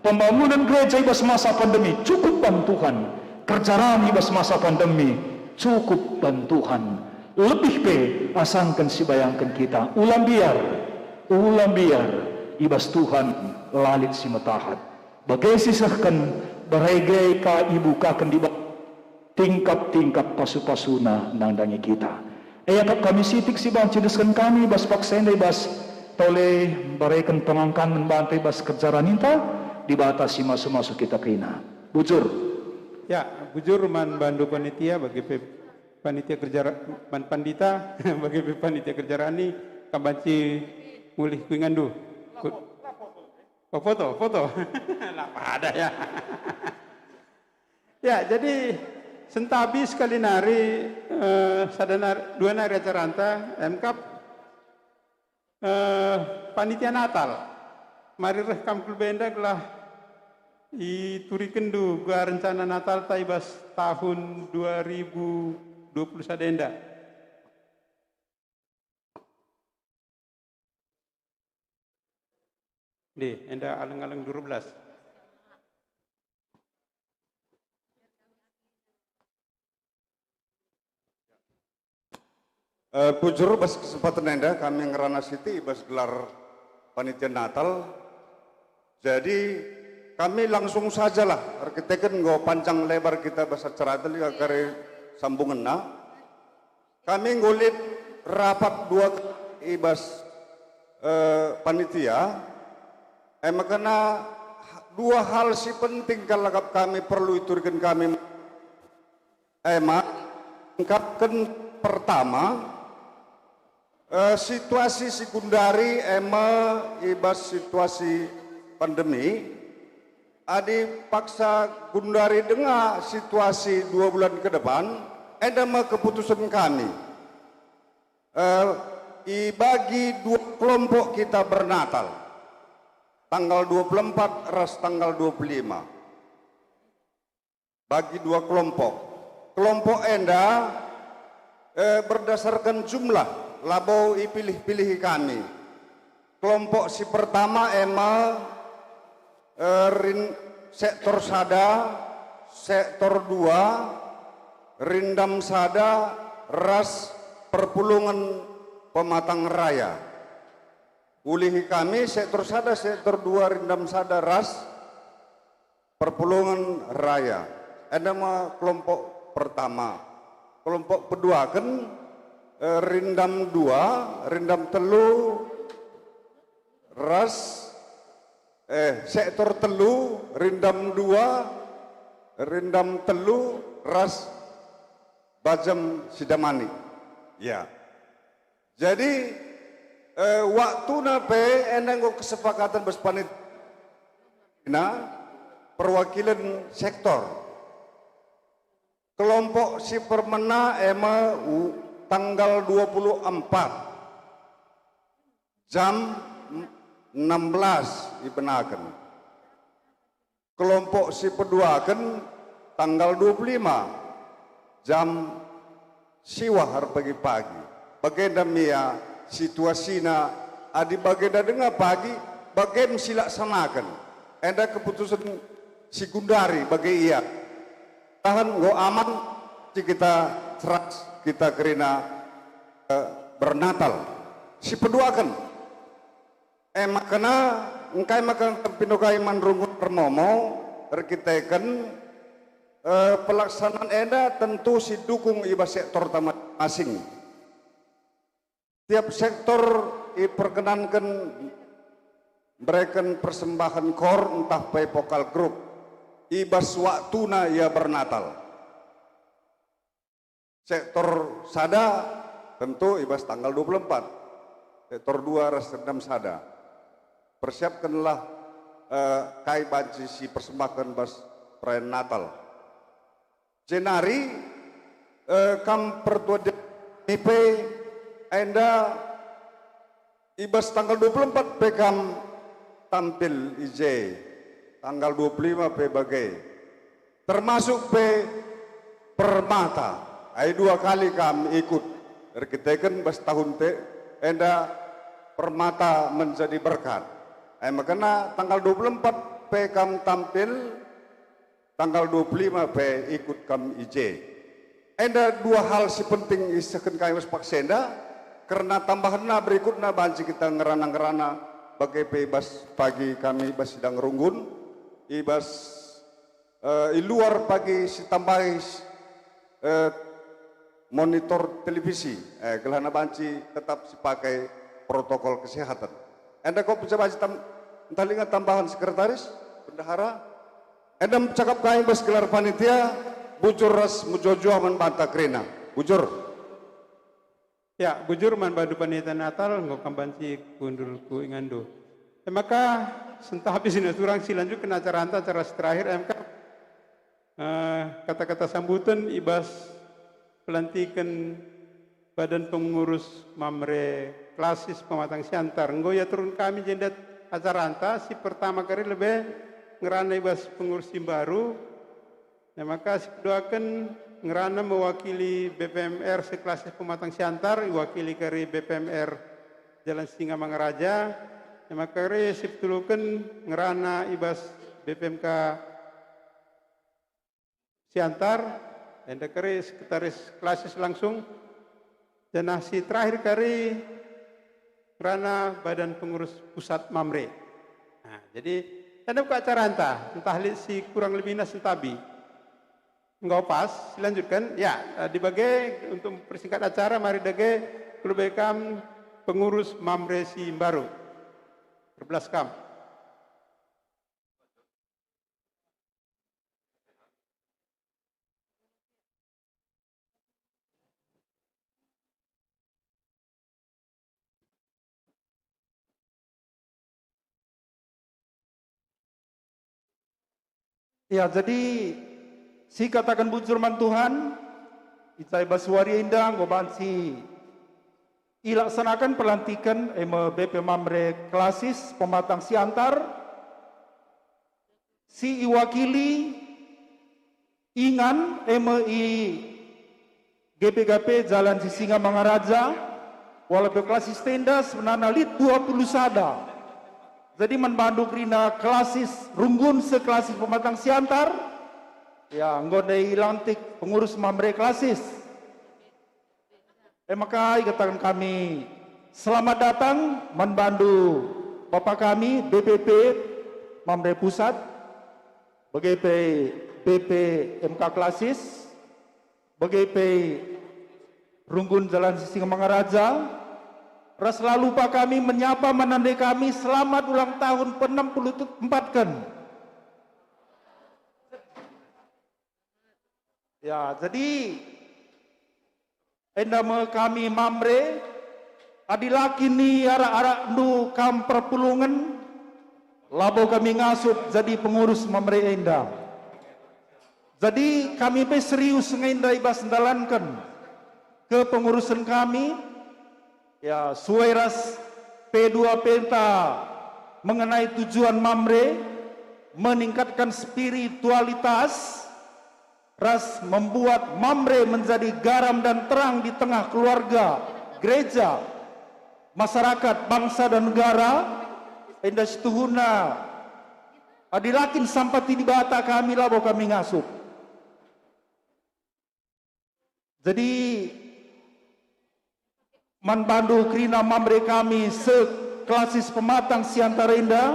[SPEAKER 5] Pembangunan gereja ibas masa pandemi cukup bantuan, kerja rami ibas masa pandemi cukup bantuan. Lebih pe asangkan si bayangkan kita ulang biar ibas Tuhan lalit si matahat. Bagai sisahkan beregai ka ibu kaken di tingkap-tingkap pasu-pasuna nangdangi kita. Ayat kami sitik si bang cideskan kami bas paksen bas tole berekan pengangkan membantai bas kerja raninta. Dibatasi masuk-masuk kita kena. Bujur.
[SPEAKER 4] Ya, bujur man bandu panitia bagi panitia kerja man pandita bagi panitia kerja rani kabanci mulih kuingandu. Oh, foto. Lapa ada ya. Ya, jadi sentabi sekali nari dua nari acara anta MKAP panitia Natal. Mari rekam kulbenda gelah iturikendu gua rencana Natal taibas tahun 2020 sadenda. Di, enda aleng-aleng 12.
[SPEAKER 8] Bujur bas kesempatan enda kami ngerana City bas gelar panitia Natal. Jadi kami langsung sajalah arkiteken go panjang lebar kita bahasa ceradel ya kare sambungan na. Kami ngulit rapat dua ibas panitia. Makanya dua hal si penting kalau kami perlu iturkan kami. Ungkapkan pertama situasi sekundari ibas situasi pandemi. Adi paksa gundari dengar situasi 2 bulan ke depan, edama keputusan kami. Bagi dua kelompok kita bernatal, tanggal 24 ras tanggal 25. Bagi dua kelompok enda berdasarkan jumlah labau pilih kami. Kelompok si pertama sektor sada, sektor 2, rindam sada, ras perpulungan pematang raya. Ulihi kami sektor sada, sektor 2, rindam sada, ras perpulungan raya. Ada mah kelompok pertama. Kelompok kedua kan rindam 2, rindam telu, ras sektor telu, rindam 2, rindam telu, ras Bajam Sidamani. Ya. Jadi waktu nape enang kesepakatan bespanit perwakilan sektor. Kelompok si permena tanggal 24 jam 16 dibenakan. Kelompok si peduakan tanggal 25 jam siwahar pagi-pagi. Bagaimana mia situasinya adi bagaimana dengar pagi bagaimana silaksanakan. Ada keputusan si gundari bagi iya. Tahan go aman kita seras kita kerina bernatal. Si peduakan makna engkai makan pindokai manrungut permomo terkiteken pelaksanaan eda tentu si dukung iba sektor masing. tiap sektor diperkenankan berikan persembahan kor entah pai vokal grup ibas waktuna ia bernatal. Sektor sada tentu ibas tanggal 24. Sektor 2 ras rendam sada. Persiapkanlah kai banci si persembahan bas perayaan Natal. Jenari kam pertua IP enda ibas tanggal 24 pekam tampil IJ tanggal 25 pe bagai termasuk pe permata ai 2 kali kami ikut rekiteken bas tahun te enda permata menjadi berkat ai makanya tanggal 24 pe kam tampil tanggal 25 pe ikut kam IJ enda 2 hal si penting isakan kami was paksenda karena tambahan berikutnya banci kita ngerana-ngerana bagai bebas pagi kami ibas sidang runggun ibas luar pagi si tambahi monitor televisi kelana banci tetap dipakai protokol kesehatan. Anda kok bisa banci talingan tambahan sekretaris bendahara anda cakap kami bas gelar panitia bujur ras mujojo aman bantah krena bujur.
[SPEAKER 4] Ya, bujur man badu panitia Natal ngokam banci kundulku ingando. Maka sentah habis ini turang silanjut kena acara terakhir MK kata-kata sambutan ibas pelantikan badan pengurus Mamre Klasis Pematang Siantar. Enggo ya turun kami jendat acara anta si pertama kali lebih ngerana ibas pengurus baru. Maka si doakan ngerana mewakili BPMR sekelas Pematang Siantar, wakili kari BPMR Jalan Singa Mangaraja, maka kari siptulukan ngerana ibas BPMK Siantar, dan kari sekretaris klasis langsung, dan si terakhir kari ngerana badan pengurus pusat Mamre. Nah, jadi ada buka acara entah si kurang lebih nasentabi. Enggak pas, dilanjutkan. Ya, dibagi untuk persingkat acara, mari dage kelubekam pengurus Mamre Simbaru. Berbelas kam.
[SPEAKER 5] Ya, jadi si katakan bujurman Tuhan, Icai Basuari Indah, ngobansi ilaksanakan pelantikan BP Mamre Klasis Pematang Siantar, si iwakili ingan MI GPGP Jalan Sisinga Mangaraja, walaupun klasis tenda sebenarnya lit 20 sada. Jadi membantu krina klasis runggun seklasis Pematang Siantar, ya, ngodai lantik pengurus Mamre Klasis. Maka katakan kami selamat datang membantu Bapak kami BPP Mamre Pusat, BGP BP MK Klasis, BGP Runggun Jalan Sisinga Mangaraja. Ras lalu Pak kami menyapa menandai kami selamat ulang tahun ke-64 kan. Ya, jadi endama kami Mamre adilaki ni arak-arak nu kam perpulungan labo kami ngasut jadi pengurus Mamre Enda. Jadi kami pe serius ngenda ibas ndalankan ke pengurusan kami ya sueras P2 penta mengenai tujuan Mamre meningkatkan spiritualitas, ras membuat Mamre menjadi garam dan terang di tengah keluarga, gereja, masyarakat, bangsa dan negara. Enda setuhuna adilakin sampati di bata kami labo kami ngasup. Jadi manbandu krina Mamre kami seklasis Pematang Siantar Enda,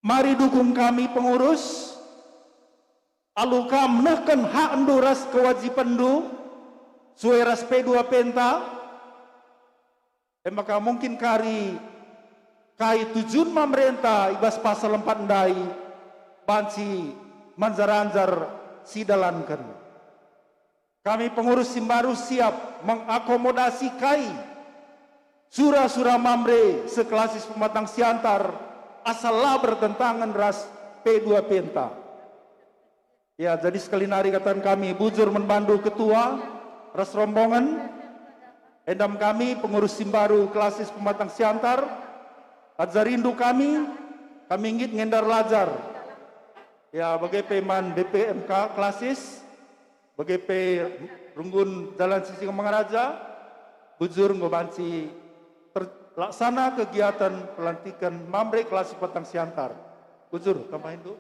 [SPEAKER 5] mari dukung kami pengurus, alu kam nehken hak endu ras kewajiban endu,
[SPEAKER 9] sueras P2 penta, maka mungkin kai tujuan pemerintah ibas pasal 4 ndai banci manzaranjar sidalankan. Kami pengurus Simbaru siap mengakomodasi kai surah-surah mamre sekelasis pematang siantar asallah bertentangan ras P2 penta. Ya, jadi sekali nari katakan kami bujur membantu ketua ras rombongan endam kami pengurus Simbaru kelasis pematang siantar adzarindu kami ingin ngendar lajar ya bagai peman BPMK kelasis bagai pe runggun jalan sisi Mangaraja bujur ngobanci terlaksana kegiatan pelantikan mamre kelasis pematang siantar bujur tambahin tuh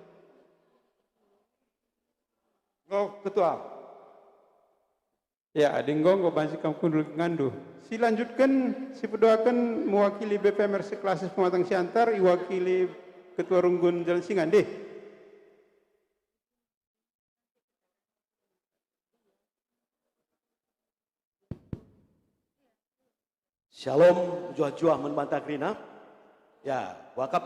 [SPEAKER 9] ketua.
[SPEAKER 4] Ya, adinggo ngo bansi kampung ngandu. Silanjutkan si pedoakan mewakili BPMRC Klasis Pematang Siantar, iwakili Ketua Runggun Jalan Singan deh.
[SPEAKER 10] Shalom, juah-juah membantah krina. Ya, wakap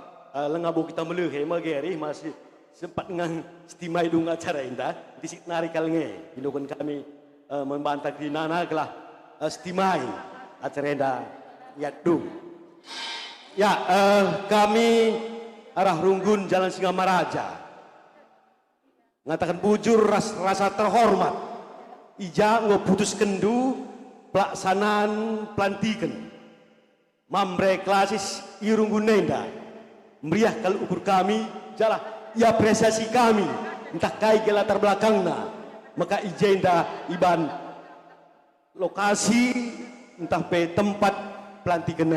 [SPEAKER 10] lengabu kita meluhe mageri masih sempat dengan stimai dung acara indah disik nari kalnge binukun kami membantah krinana kelah stimai acara indah ya dung ya kami arah Runggun Jalan Singamaraja mengatakan bujur rasa terhormat ija putus kendu pelaksanaan pelantikan mamre klasis Irunggun Nenda meriah kalau ukur kami jalah ya apresiasi kami entah kai ke latar belakangna maka ijenda iban lokasi entah pe tempat pelantikan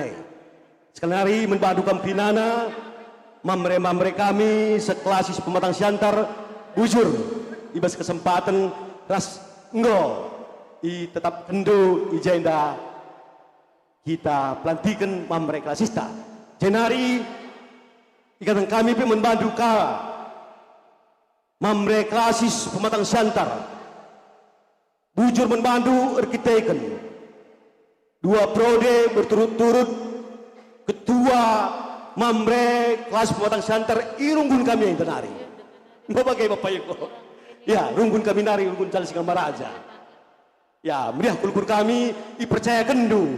[SPEAKER 10] sekali hari membantu kampinana mamre kami sekelasis pematang siantar bujur ibas kesempatan ras ngo i tetap kendo ijenda kita pelantikan mamre kelasista jenari ikatan kami pun membantu mamre klasis pematang siantar bujur membantu arkiteken 2 periode berturut-turut ketua mamre klasis pematang siantar Irunggun kami yang tenari bapak ibu ya Runggun kami nari Runggun Jalan Singamaraja ya meriah kulkur kami dipercaya kendu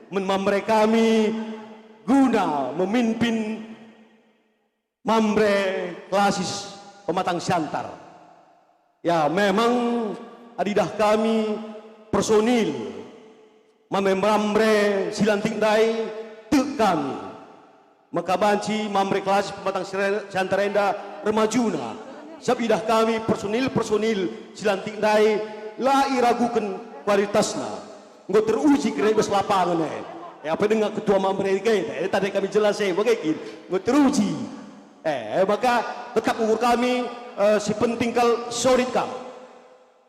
[SPEAKER 10] mamre kami guna memimpin mamre klasis pematang siantar ya memang adidah kami personil mamre silantik dai tek kami maka banci mamre klasis pematang siantar enda remajuna sabidah kami personil silantik dai la iragukan kualitasna nggo teruji kira bes lapangan apa dengan ketua mamre kayak tadi kami jelas bagaimana nggo teruji maka tetap ukur kami si penting kal solid kam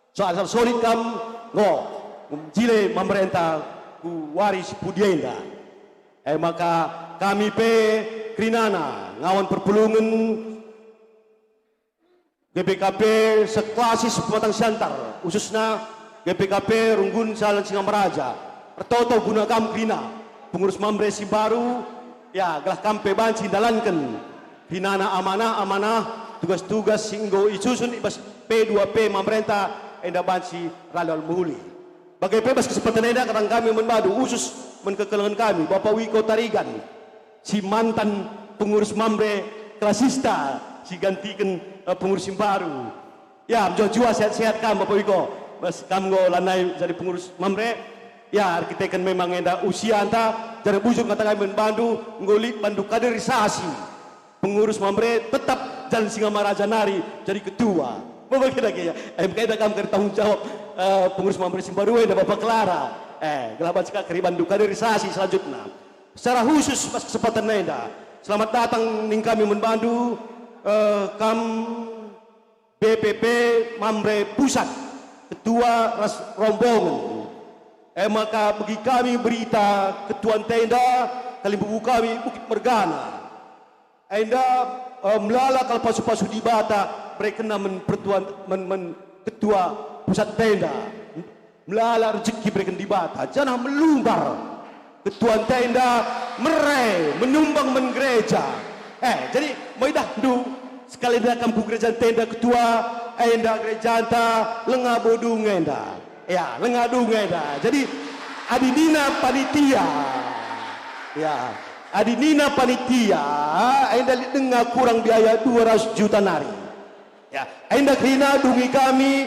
[SPEAKER 10] soal solid kam ngo jile pemerintah ku waris pudienda maka kami pe krinana ngawan perpulungan GPKP seklasis pematang siantar khususnya GPKP Runggun Jalan Singamaraja pertoto guna kam krina pengurus mamre si baru ya gelah kampe banci dalankan Hinana amanah tugas-tugas singgo isusun ibas P2P pemerintah enda bansi ralal muhuli bagai bebas kesempatan enda kadang kami memadu khusus menkekelengan kami Bapak Wiko Tarigan si mantan pengurus mamre klasista si gantikan pengurus baru ya jua sehat-sehat kamu Bapak Wiko mas kamu lanai jadi pengurus mamre ya arkiteken memang enda usia anta jadi bujur kata kami membantu ngolik bantu kaderisasi pengurus mamre tetap Jalan Singamaraja nari jadi ketua. Bapak kira-kira MK kami bertanggung jawab pengurus mamre Simbaru dan Bapak Clara. Gelabat sekali keriban kaderisasi selanjutnya. Secara khusus pas kesempatan nenda. Selamat datang ning kami membantu kam BPP Mamre Pusat ketua ras rombongan. Maka bagi kami berita ketuan tenda kali buku kami Bukit Mergana. Enda melala kalau pasu-pasu di bata mereka pertuan ketua pusat tenda melala rezeki berikan di bata, jangan melumbar. Ketua tenda merai menyumbang men gereja. Jadi mau dah du sekali dah kampung gereja tenda ketua enda gereja anta lenga bodung enda. Ya, lenga dung enda. Jadi adinina panitia. Ya, adinina panitia enda dengar kurang biaya 200 juta nari. Ya, enda kena dungi kami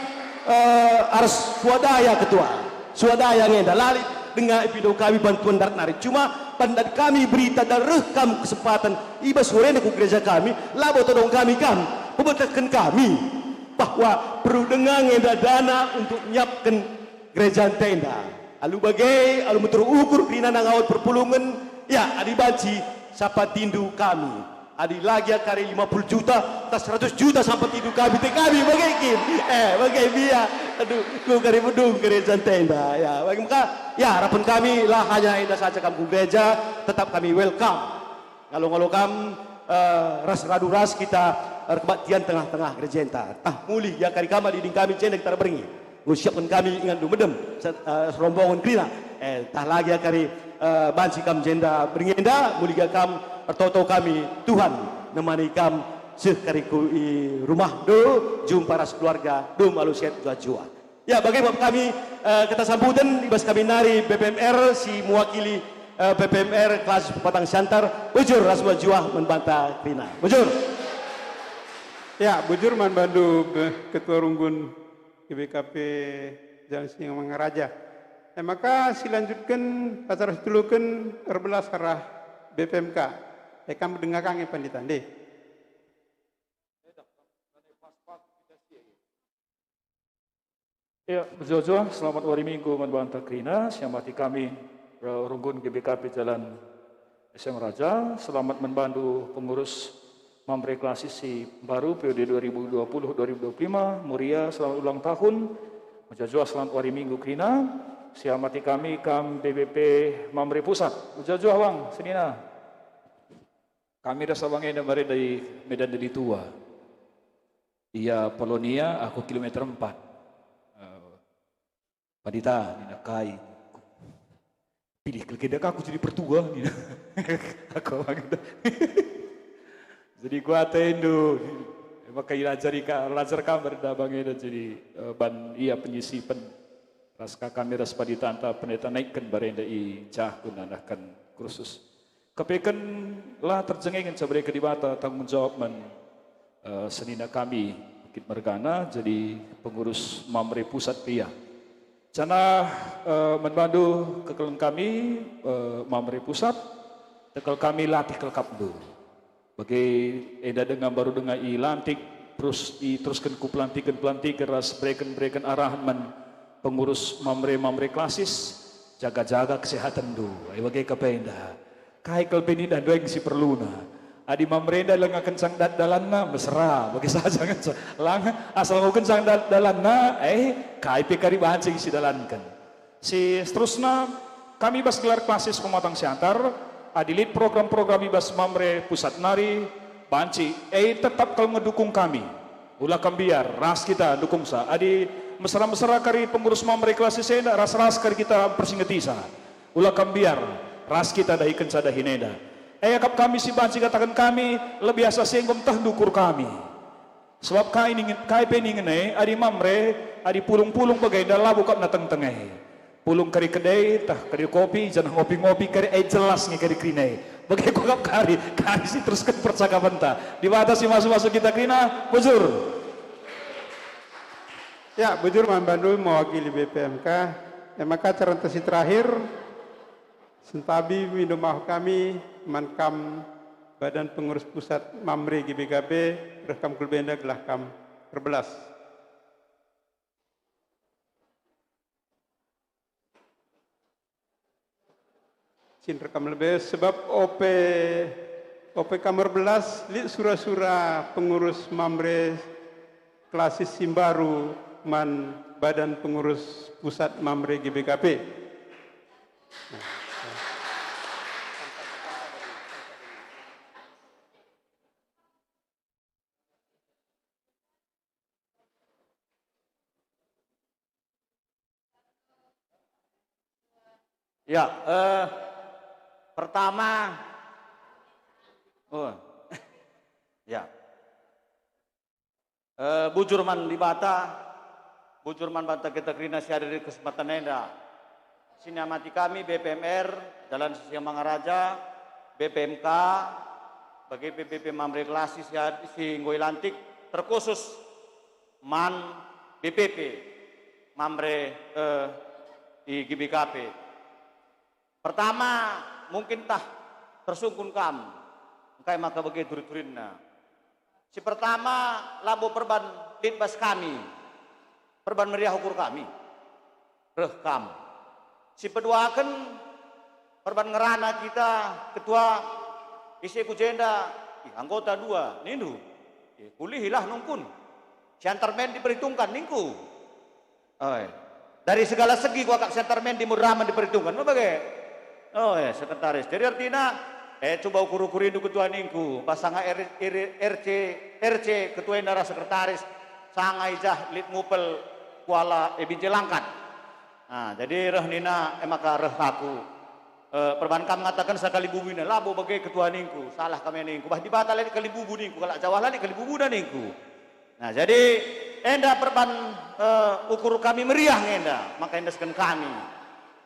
[SPEAKER 10] harus swadaya ketua. Swadaya enda lali dengan video kami bantuan darat nari. Cuma pandat kami berita dan rekam kesempatan iba sore ku gereja kami, labo todong kami pembetakan kami bahwa perlu dengan ngenda dana untuk nyiapkan gereja tenda. Alu bagai, alu metur ukur kena nangawat perpulungan, ya adi banci sapa tindu kami. Adi lagi kari 50 juta, tas 100 juta sampai tindu kami, kami bagai kim. Bagai biar, aduh, ku kari bedung gereja tenda. Ya, bagi maka, ya harapan kami lah hanya indah saja kampung gereja, tetap kami welcome. Kalau kam ras radu ras kita kebaktian tengah-tengah gereja enta. Muli ya kari kama dinding kami cendek tar beringi. Siapkan kami ingat medem rombongan krina. Tah lagi ya kari banci kam jenda beringenda muli kam atau kami Tuhan nemani kam sekariku rumah do jumpa ras keluarga do malusia jua. Ya bagi bapak kami kita sambutan ibas kami nari BPMR si mewakili BPMR kelas Patang Siantar bujur raswa jua membantah krina. Bujur.
[SPEAKER 4] Ya, bujur man bandu ketua runggun GBKP Jalan Singamangaraja. Maka silanjutkan pacar setulukan erbelas arah BPMK. Kamu dengar kang panditan deh.
[SPEAKER 3] Ya, berjujur, selamat hari Minggu membantah krina, siamati kami runggun GBKP Jalan SM Raja, selamat membantu pengurus Mamre Klasisi baru periode 2020-2025, Muria selamat ulang tahun, berjujur selamat hari Minggu krina, siamati kami kam BBP Mamre Pusat, berjujur bang, sini nah. Kami rasa bangnya dari Medan dari tua. Ia Polonia, aku kilometer 4. Padita, nina kai. Pilih kelkedak aku jadi pertua. Aku bangnya. Jadi gua tendu. Maka lajar kamar dah bangnya jadi ban ia penyisipan. Raska kami ras padita anta pendeta naikkan barenda i cah kunanakan kursus. Kepekan lah terjengengin sebagai kedibata tanggung jawab senina kami Bukit Mergana jadi pengurus Mamre Pusat Pia. Cana membantu kekelan kami Mamre Pusat tekel kami latih kelkap dulu. Bagi eda dengan baru dengan lantik terus diteruskan ku pelantikan ras berikan arahan pengurus Mamre klasis jaga-jaga kesehatan dulu. Bagi kependa. Kai kelpeni dan doeng si perluna. Adi mamrenda lenga kencang dalanna mesra bagi saja kencang. Lang asal mau kencang dalanna kai pekari bancing si dalankan. Si seterusnya kami bas gelar klasis pematang siantar adilit program-program ibas Mamre Pusat Nari banci tetap kalau ngedukung kami. Ulah kambiar ras kita dukung sa. Adi mesra-mesra kari pengurus Mamre klasis enda ras-ras kari kita persingetisa. Ulah kambiar ras kita dah ikan sada hineda. Kap kami si banci katakan kami lebih asa senggom tah dukur kami. Sebab kai peningin adi Mamre adi pulung-pulung bagai dalam buka nateng tengah. Pulung kari kedai tah kari kopi jangan ngopi-ngopi kari jelas nih kari krinai. Bagai kok kari si teruskan percakapan ta. Dibatasi masuk-masuk kita krina bujur.
[SPEAKER 4] Ya, bujur man bandu mewakili BPMK. Maka carantasi terakhir sentabi minum mahu kami mankam Badan Pengurus Pusat Mamre GBKP rekam kulbenda gelah kam berbelas. Sin rekam lebih sebab OP kamar belas li surah-surah pengurus Mamre klasis Simbaru man Badan Pengurus Pusat Mamre GBKP.
[SPEAKER 11] Ya, pertama, ya, Bujurman Libata, Bujurman Banta kita kerina si hadir di kesempatan enda. Sini amati kami BPMR, Jalan Siang Mangaraja, BPMK, bagi PPP Mamre Klasi si Ngoi Lantik, terkhusus Man BPP Mamre di GBKP. Pertama, mungkin tah tersungkun kam, kai maka bagi turin-turinna. Si pertama, labo perban litbas kami, perban meriah ukur kami, rekam. Si kedua kan perban ngerana kita, ketua isi kujenda, anggota 2, nindu, kulihilah nungkun. Si antarmen diperhitungkan, ningku. Dari segala segi gua kak si antarmen di muraman diperhitungkan, apa bagai? Sekretaris. Jadi artinya, coba ukur-ukurin ketua ningku, pasanga RC ketua indara sekretaris, sanga ijah lit ngupel kuala ebinje langkat. Nah, jadi reh nina emaka reh aku. Perbankan mengatakan sekali bubuna labo bagai ketua ningku, salah kami ningku. Bah dibatal lagi kali bubu ningku, kalau Jawa lagi kali bubu dan ningku. Nah, jadi enda perban ukur kami meriah enda, maka endaskan kami.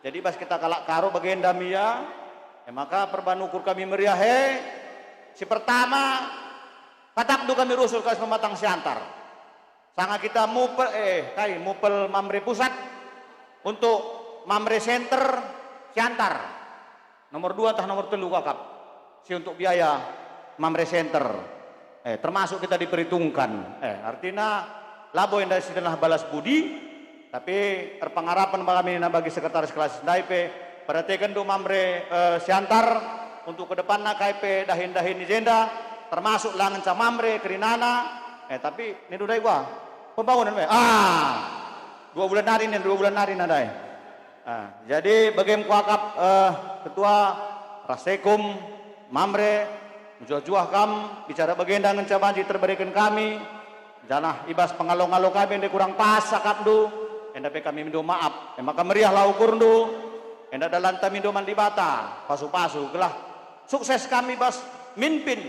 [SPEAKER 11] Jadi pas kita kalak karo bagi enda mia, maka perban ukur kami meriah si pertama katak du kami rusul ke pematang siantar. Sanga kita mupel Mamre pusat untuk Mamre center siantar. Nomor 2 atau nomor 3 kakap. Si untuk biaya Mamre center. Termasuk kita diperhitungkan. Artinya labo yang dari sidenah balas budi. Tapi pengarapan kami bagi sekretaris kelas DAIP perhatikan do Mamre siantar untuk ke depannya KIP dahin-dahin jenda termasuk langan ca Mamre kerinana tapi ini dudai gua pembangunan 2 bulan hari ini 2 bulan hari nadai. Jadi bagaimana kuakap ketua Rasekum Mamre juah-juah kam bicara bagaimana dengan cabanji terberikan kami janah ibas pengalong-along kami yang kurang pas sakap du endape kami minta maaf, maka meriah lau kurundu, endak dalam kami minta mandibata, pasu-pasu, gelah sukses kami bas mimpin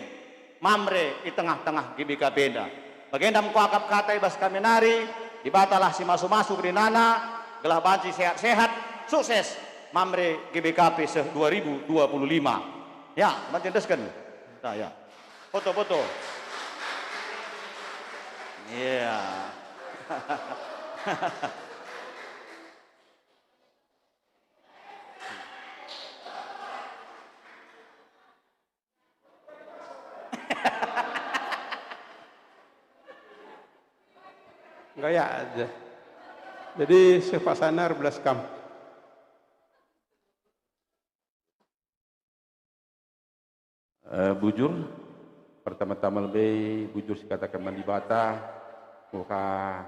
[SPEAKER 11] Mamre di tengah-tengah GBKP enda. Bagendam kuakap kata ibas kami nari, dibatalah si masuk-masuk di nana, gelah banci sehat-sehat, sukses Mamre GBKP 2025. Ya, macam deskan. Nah, ya. Foto-foto. Iya.
[SPEAKER 4] Gaya aja. Jadi Syekh Sanar belas kam.
[SPEAKER 6] Bujur, pertama-tama lebih bujur sikatakan mandibata, muka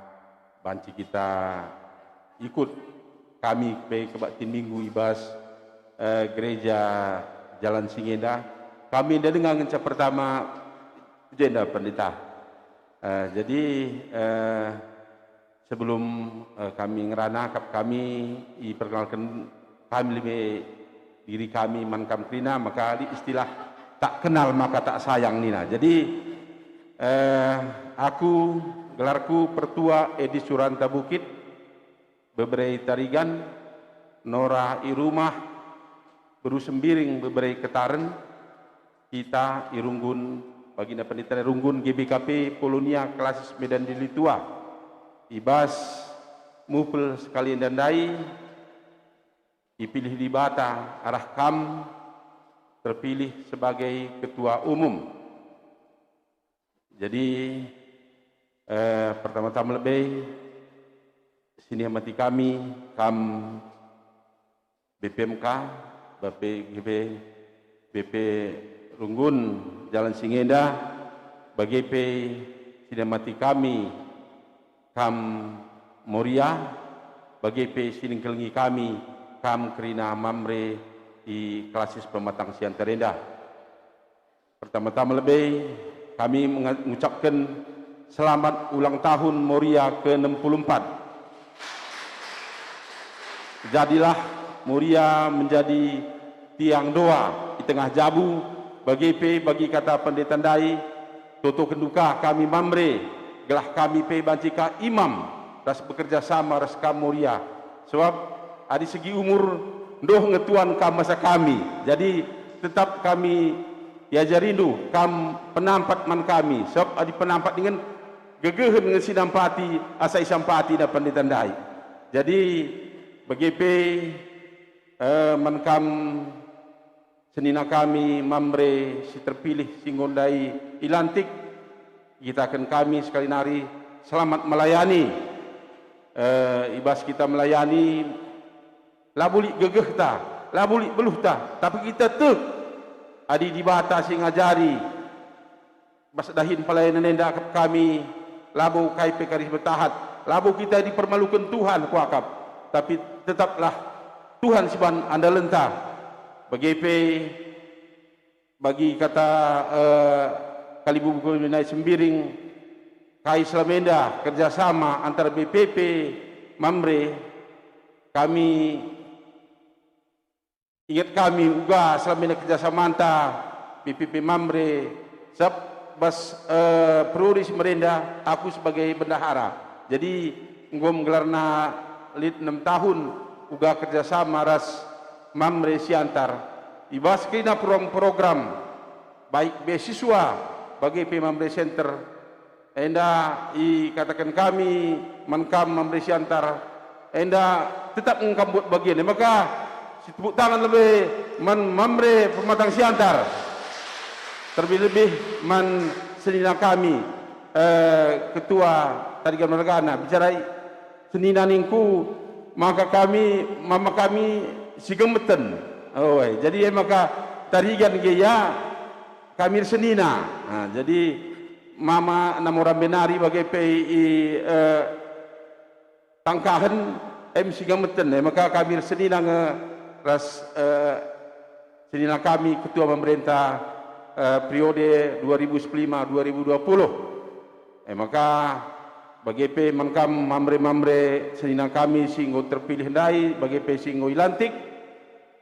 [SPEAKER 6] banci kita ikut kami ke kebaktian minggu ibas gereja Jalan Singenda. Kami dah dengar ngencap pertama jenda pendeta. Jadi sebelum kami ngerana kami diperkenalkan kami lebih diri kami mankam krina maka istilah tak kenal maka tak sayang nina. Jadi aku gelarku Pertua Edi Suranta Bukit beberei tarigan Nora Irumah beru sembiring beberei ketaren kita irunggun baginda pendidikan runggun GBKP Polonia Klasis Medan Dilitua ibas mupel sekalian dandai dipilih di Bata arah kam terpilih sebagai ketua umum. Jadi pertama-tama lebih sini amati kami kam BPMK BP Runggun Jalan Singenda bagi sini amati kami kam Moria bagi sini kelengi kami kam Krina Mamre di klasis pematang sian terendah. Pertama-tama lebih kami mengucapkan selamat ulang tahun Moria ke-64. Jadilah
[SPEAKER 12] Muria menjadi tiang doa di tengah jabu bagi kata pendeta Dai Toto Kenduka kami mamre gelah kami bancika imam ras bekerja sama ras Muria sebab ada segi umur doh ngetuan kam masa kami jadi tetap kami rindu kam penampat man kami sebab ada penampat dengan gegehen dengan sinampati asai sampati dan pendeta Dai jadi bagi mankam senina kami mamre si terpilih singondai ilantik kita akan kami sekali nari selamat melayani ibas kita melayani labuli gegeh ta labuli beluh ta tapi kita tek adi dibatasi ngajari bas dahin pelayanan nenda kami labu KIP karis bertahat labu kita dipermalukan Tuhan kuakap tapi tetaplah Tuhan siban anda lentah bagi kata Kalibu Bukunai Sembiring Kai Selamenda kerjasama antara BPP Mamre kami ingat kami juga Selamenda kerjasama antara BPP Mamre sebab bas Peruris Merenda aku sebagai bendahara jadi ngom gelarna lid 6 tahun uga kerjasama ras Mamre Siantar ibas kena program baik beasiswa bagi Mamre Center enda katakan kami mankam Mamre Siantar enda tetap mengkambut bagian maka tepuk tangan lebih Mamre Pematang Siantar terlebih man senina kami ketua Tarigan Margana bicara senina ningku maka mama kami si gemeten jadi maka tarigan gaya kami senina jadi mama namoran benari bagi tangkahan si gemeten maka kami senina ras senina kami ketua pemerintah periode 2015-2020 maka bagi mankam mamre senina kami singgo terpilih dai bagi singgo ilantik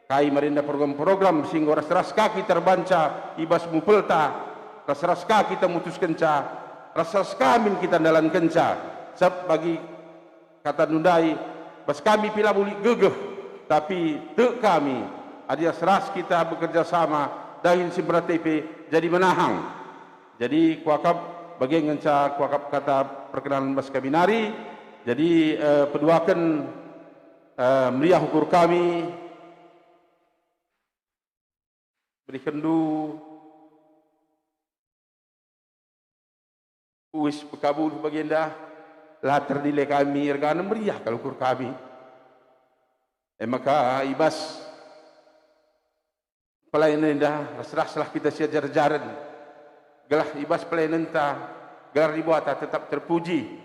[SPEAKER 12] kai merinda program-program singgo ras kaki terbanca ibas mupelta ras kaki kita mutus kenca ras kami kita dalan kenca sebab bagi kata nundai bas kami pila buli gegeh tapi te kami adias ras kita bekerja sama dahin simbra TP jadi menahang jadi kuakab bagi ngenca kuakap kata perkenalan bas kabinari jadi peduakan meriah ukur kami berikan du uis pekabul baginda lah terdile kami regana meriah kalau ukur kami maka ibas pelayanan dah raslah kita sejar-jaran gelah ibas pelayanan ta gelar dibuat tetap terpuji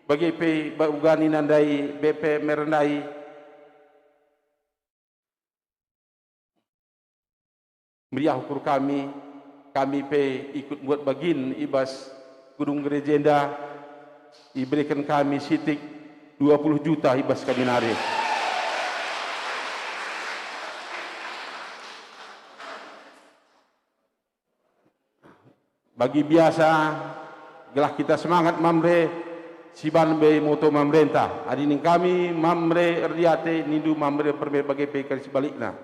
[SPEAKER 12] bagi ugani nandai BP merendai meriah ukur kami ikut buat bagin ibas Gunung Gerejenda diberikan kami sitik 20 juta ibas kami narik bagi biasa gelah kita semangat mamre siban be moto mamrenta adini kami mamre erdiate nindu mamre perbe bagi pekar sebalikna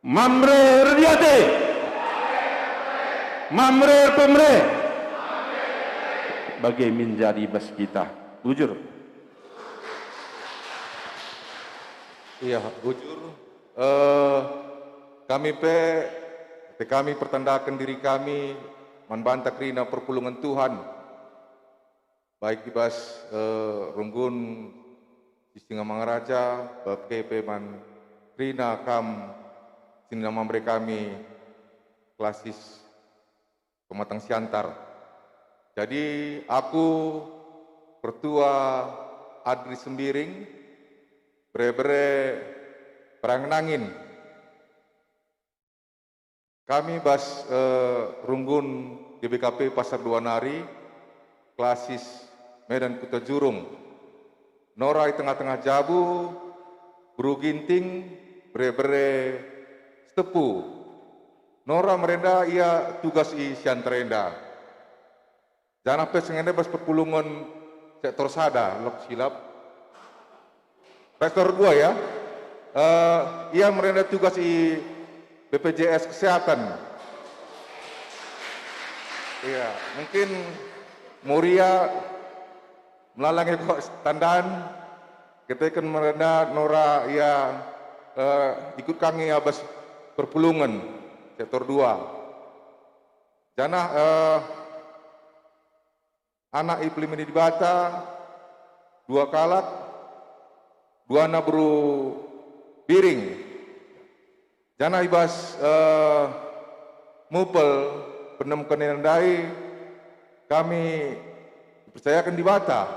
[SPEAKER 12] mamre erdiate mamre pemre bagi menjadi bas kita bujur
[SPEAKER 13] iya bujur kami pertandakan diri kami membantah kerina perpulungan Tuhan baik ibas Runggun Singa Mangaraja BPP man kerina kam sinina mamre kami klasis Pematang Siantar jadi aku Pertua Adri Sembiring bere perangenangin kami bas Runggun GBKP Pasar Dua Nari, klasis Medan Kuta Jurung, Norai tengah-tengah Jabu, Buru Ginting, bere-bere setepu. Nora merenda ia tugas i siantrenda. Jangan apa sengene bas perpulungan sektor sada, lok silap. Sektor 2 ya. Ia merenda tugas i BPJS Kesehatan. Iya, mungkin Muria melalangi kok tandaan ketika merenda Nora ia ikut kami abas perpulungan sektor 2. Jana anak iplim ini dibata 2 kalak 2 anak buru biring. Jana ibas mupel penemukan nendai kami dipercayakan di Bata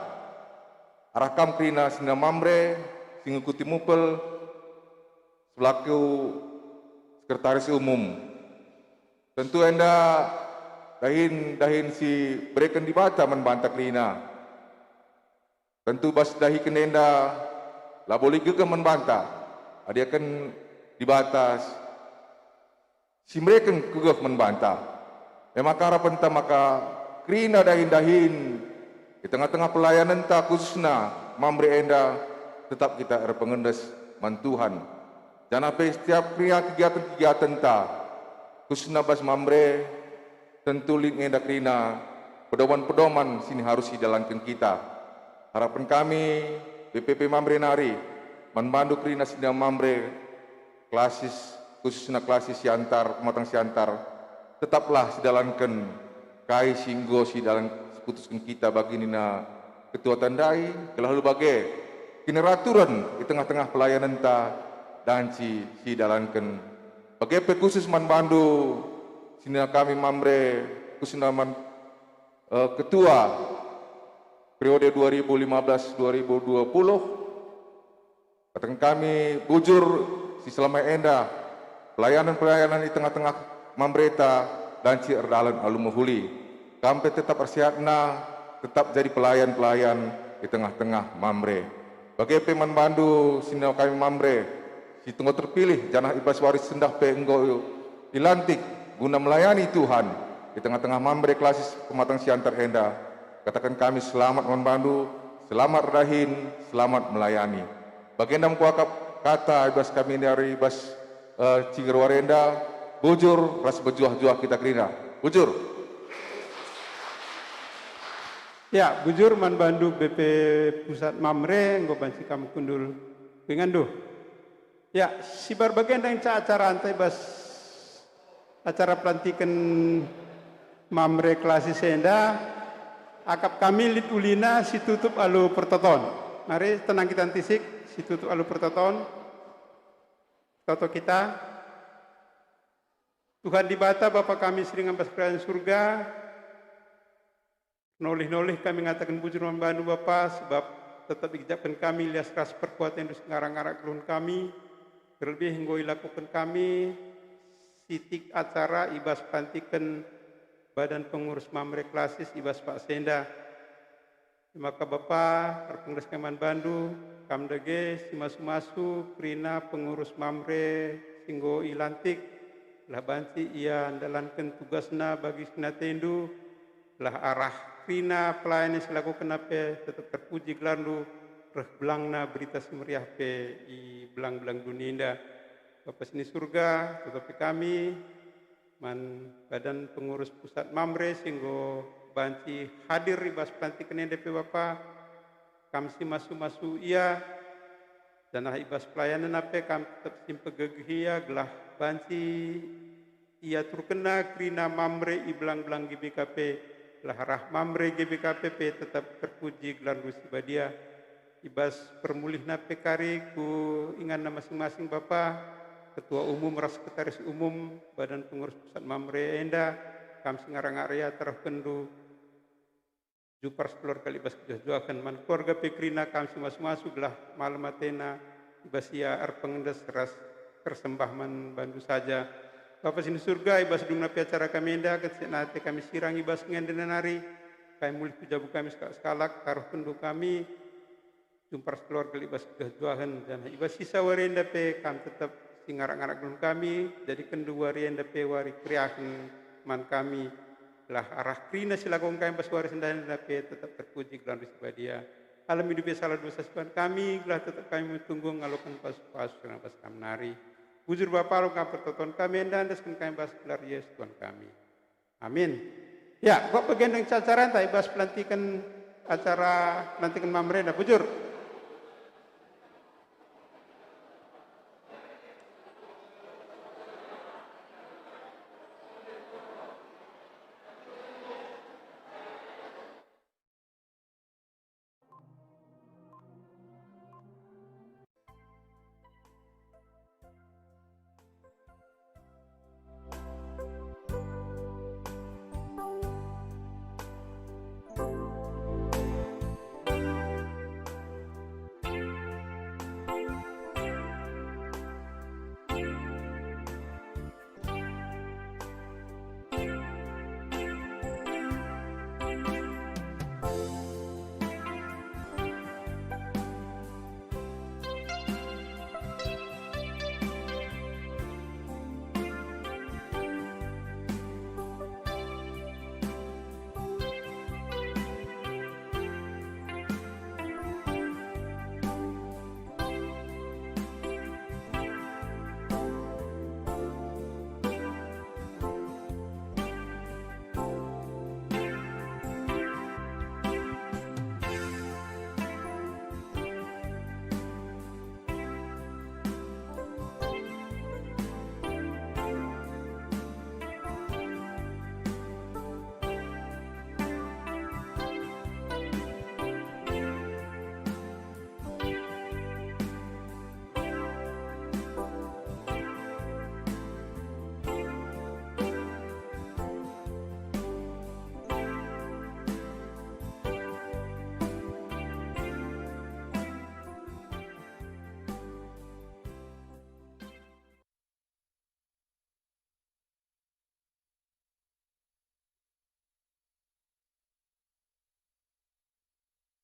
[SPEAKER 13] arakam krina sina mamre singikuti mupel selaku sekretaris umum. Tentu enda dahin si berikan di Bata membantah krina. Tentu bas dahi kenenda lah boleh juga membantah. Dia akan di batas si mereka kegaf membantah. Memang harapan ta maka krina dahin-dahin di tengah-tengah pelayanan ta khususna mamre enda tetap kita pengendes mantuhan. Jangan apa setiap kegiatan-kegiatan ta khususna bas mamre tentu ling enda krina pedoman-pedoman sini harus dijalankan kita. Harapan kami BPP Mamre Nari membantu krina sini mamre klasis khususnya klasis siantar pematang siantar tetaplah sidalankan kai singgo sidalan putuskan kita bagi nina ketua tandai kelalu bagai kineraturan di tengah-tengah pelayanan ta dan sidalankan bagai khusus manbandu sini kami mamre khususnya ketua periode 2015-2020 katakan kami bujur si selama enda pelayanan-pelayanan di tengah-tengah mamreta dan si erdalan alumuhuli kami tetap bersihatna tetap jadi pelayan-pelayan di tengah-tengah mamre bagi peman bandu sini kami mamre si tunggu terpilih janah ibas waris sendah pe enggo dilantik guna melayani Tuhan di tengah-tengah mamre klasis pematang siantar enda katakan kami selamat membantu selamat rahin selamat melayani bagendam kuakap kata ibas kami dari ibas Cinggerwarenda bujur ras berjuah-juah kita krina bujur.
[SPEAKER 4] Ya bujur man bandu BP Pusat Mamre nggo banci kamu kundul pingandu. Ya si berbagian dan acara antai bas acara pelantikan Mamre klasis enda akap kami lit ulina si tutup alu pertoton. Mari tenang kita antisik si tutup alu pertoton. Toto kita Tuhan di Bata Bapa kami sering ambas kerajaan surga nolih-nolih kami ngatakan bujur membantu Bapa sebab tetap ijabkan kami lias keras perkuatan dus ngarang-ngarang kelun kami terlebih hingga lakukan kami sitik acara ibas pantikan Badan Pengurus Mamre Klasis ibas Pak Senda maka Bapa Pengurus Keman Bandu kamdege si masu-masu krina pengurus Mamre singgo ilantik lah banci ia andalankan tugasna bagi sina tendu lah arah krina pelayanan selaku kenape tetap terpuji gelarlu reh belangna berita semeriah pe i belang-belang dunia Bapa sini surga tetapi kami man Badan Pengurus Pusat Mamre singgo banci hadir ibas pelantikan DP Bapa kami si masu-masu ia dan ibas pelayanan apa kami tetap simpegegihia gelah banci ia terkena krina mamre iblang-belang GBKP lah rah mamre GBKP tetap terpuji gelar rusi badia ibas permulih nape kari ku ingan nama masing-masing Bapa Ketua Umum ras Sekretaris Umum Badan Pengurus Pusat Mamre enda kami singarang area terkendu jupar sekelor kali bas kejuakan man keluarga pekrina kami masuk-masuk lah malam atena ibasia pengendas ras tersembah man bantu saja Bapa sini surga ibas dung napi acara kami enda kesenate kami sirang ibas ngendenari kami mulih pujabu kami sekalak taruh kendu kami jupar sekelor kali bas kejuakan dan ibas sisa warenda pe kami tetap singarak-ngarak gelun kami, jadi kedua rienda pewari kriakan man kami, lah arah krina silakong kami baswari sendahan dape tetap terpuji gelan risbadia. Alam hidup salah dosa sepan kami, gelah tetap kami tunggu ngalokan pas-pas karena pas kami nari. Bujur Bapa lo kami pertonton kami, dan daskan kami bas gelar Yesus Tuhan kami. Amin. Ya, kok bagian yang cacaran, tapi bas pelantikan acara pelantikan Mamrena, bujur.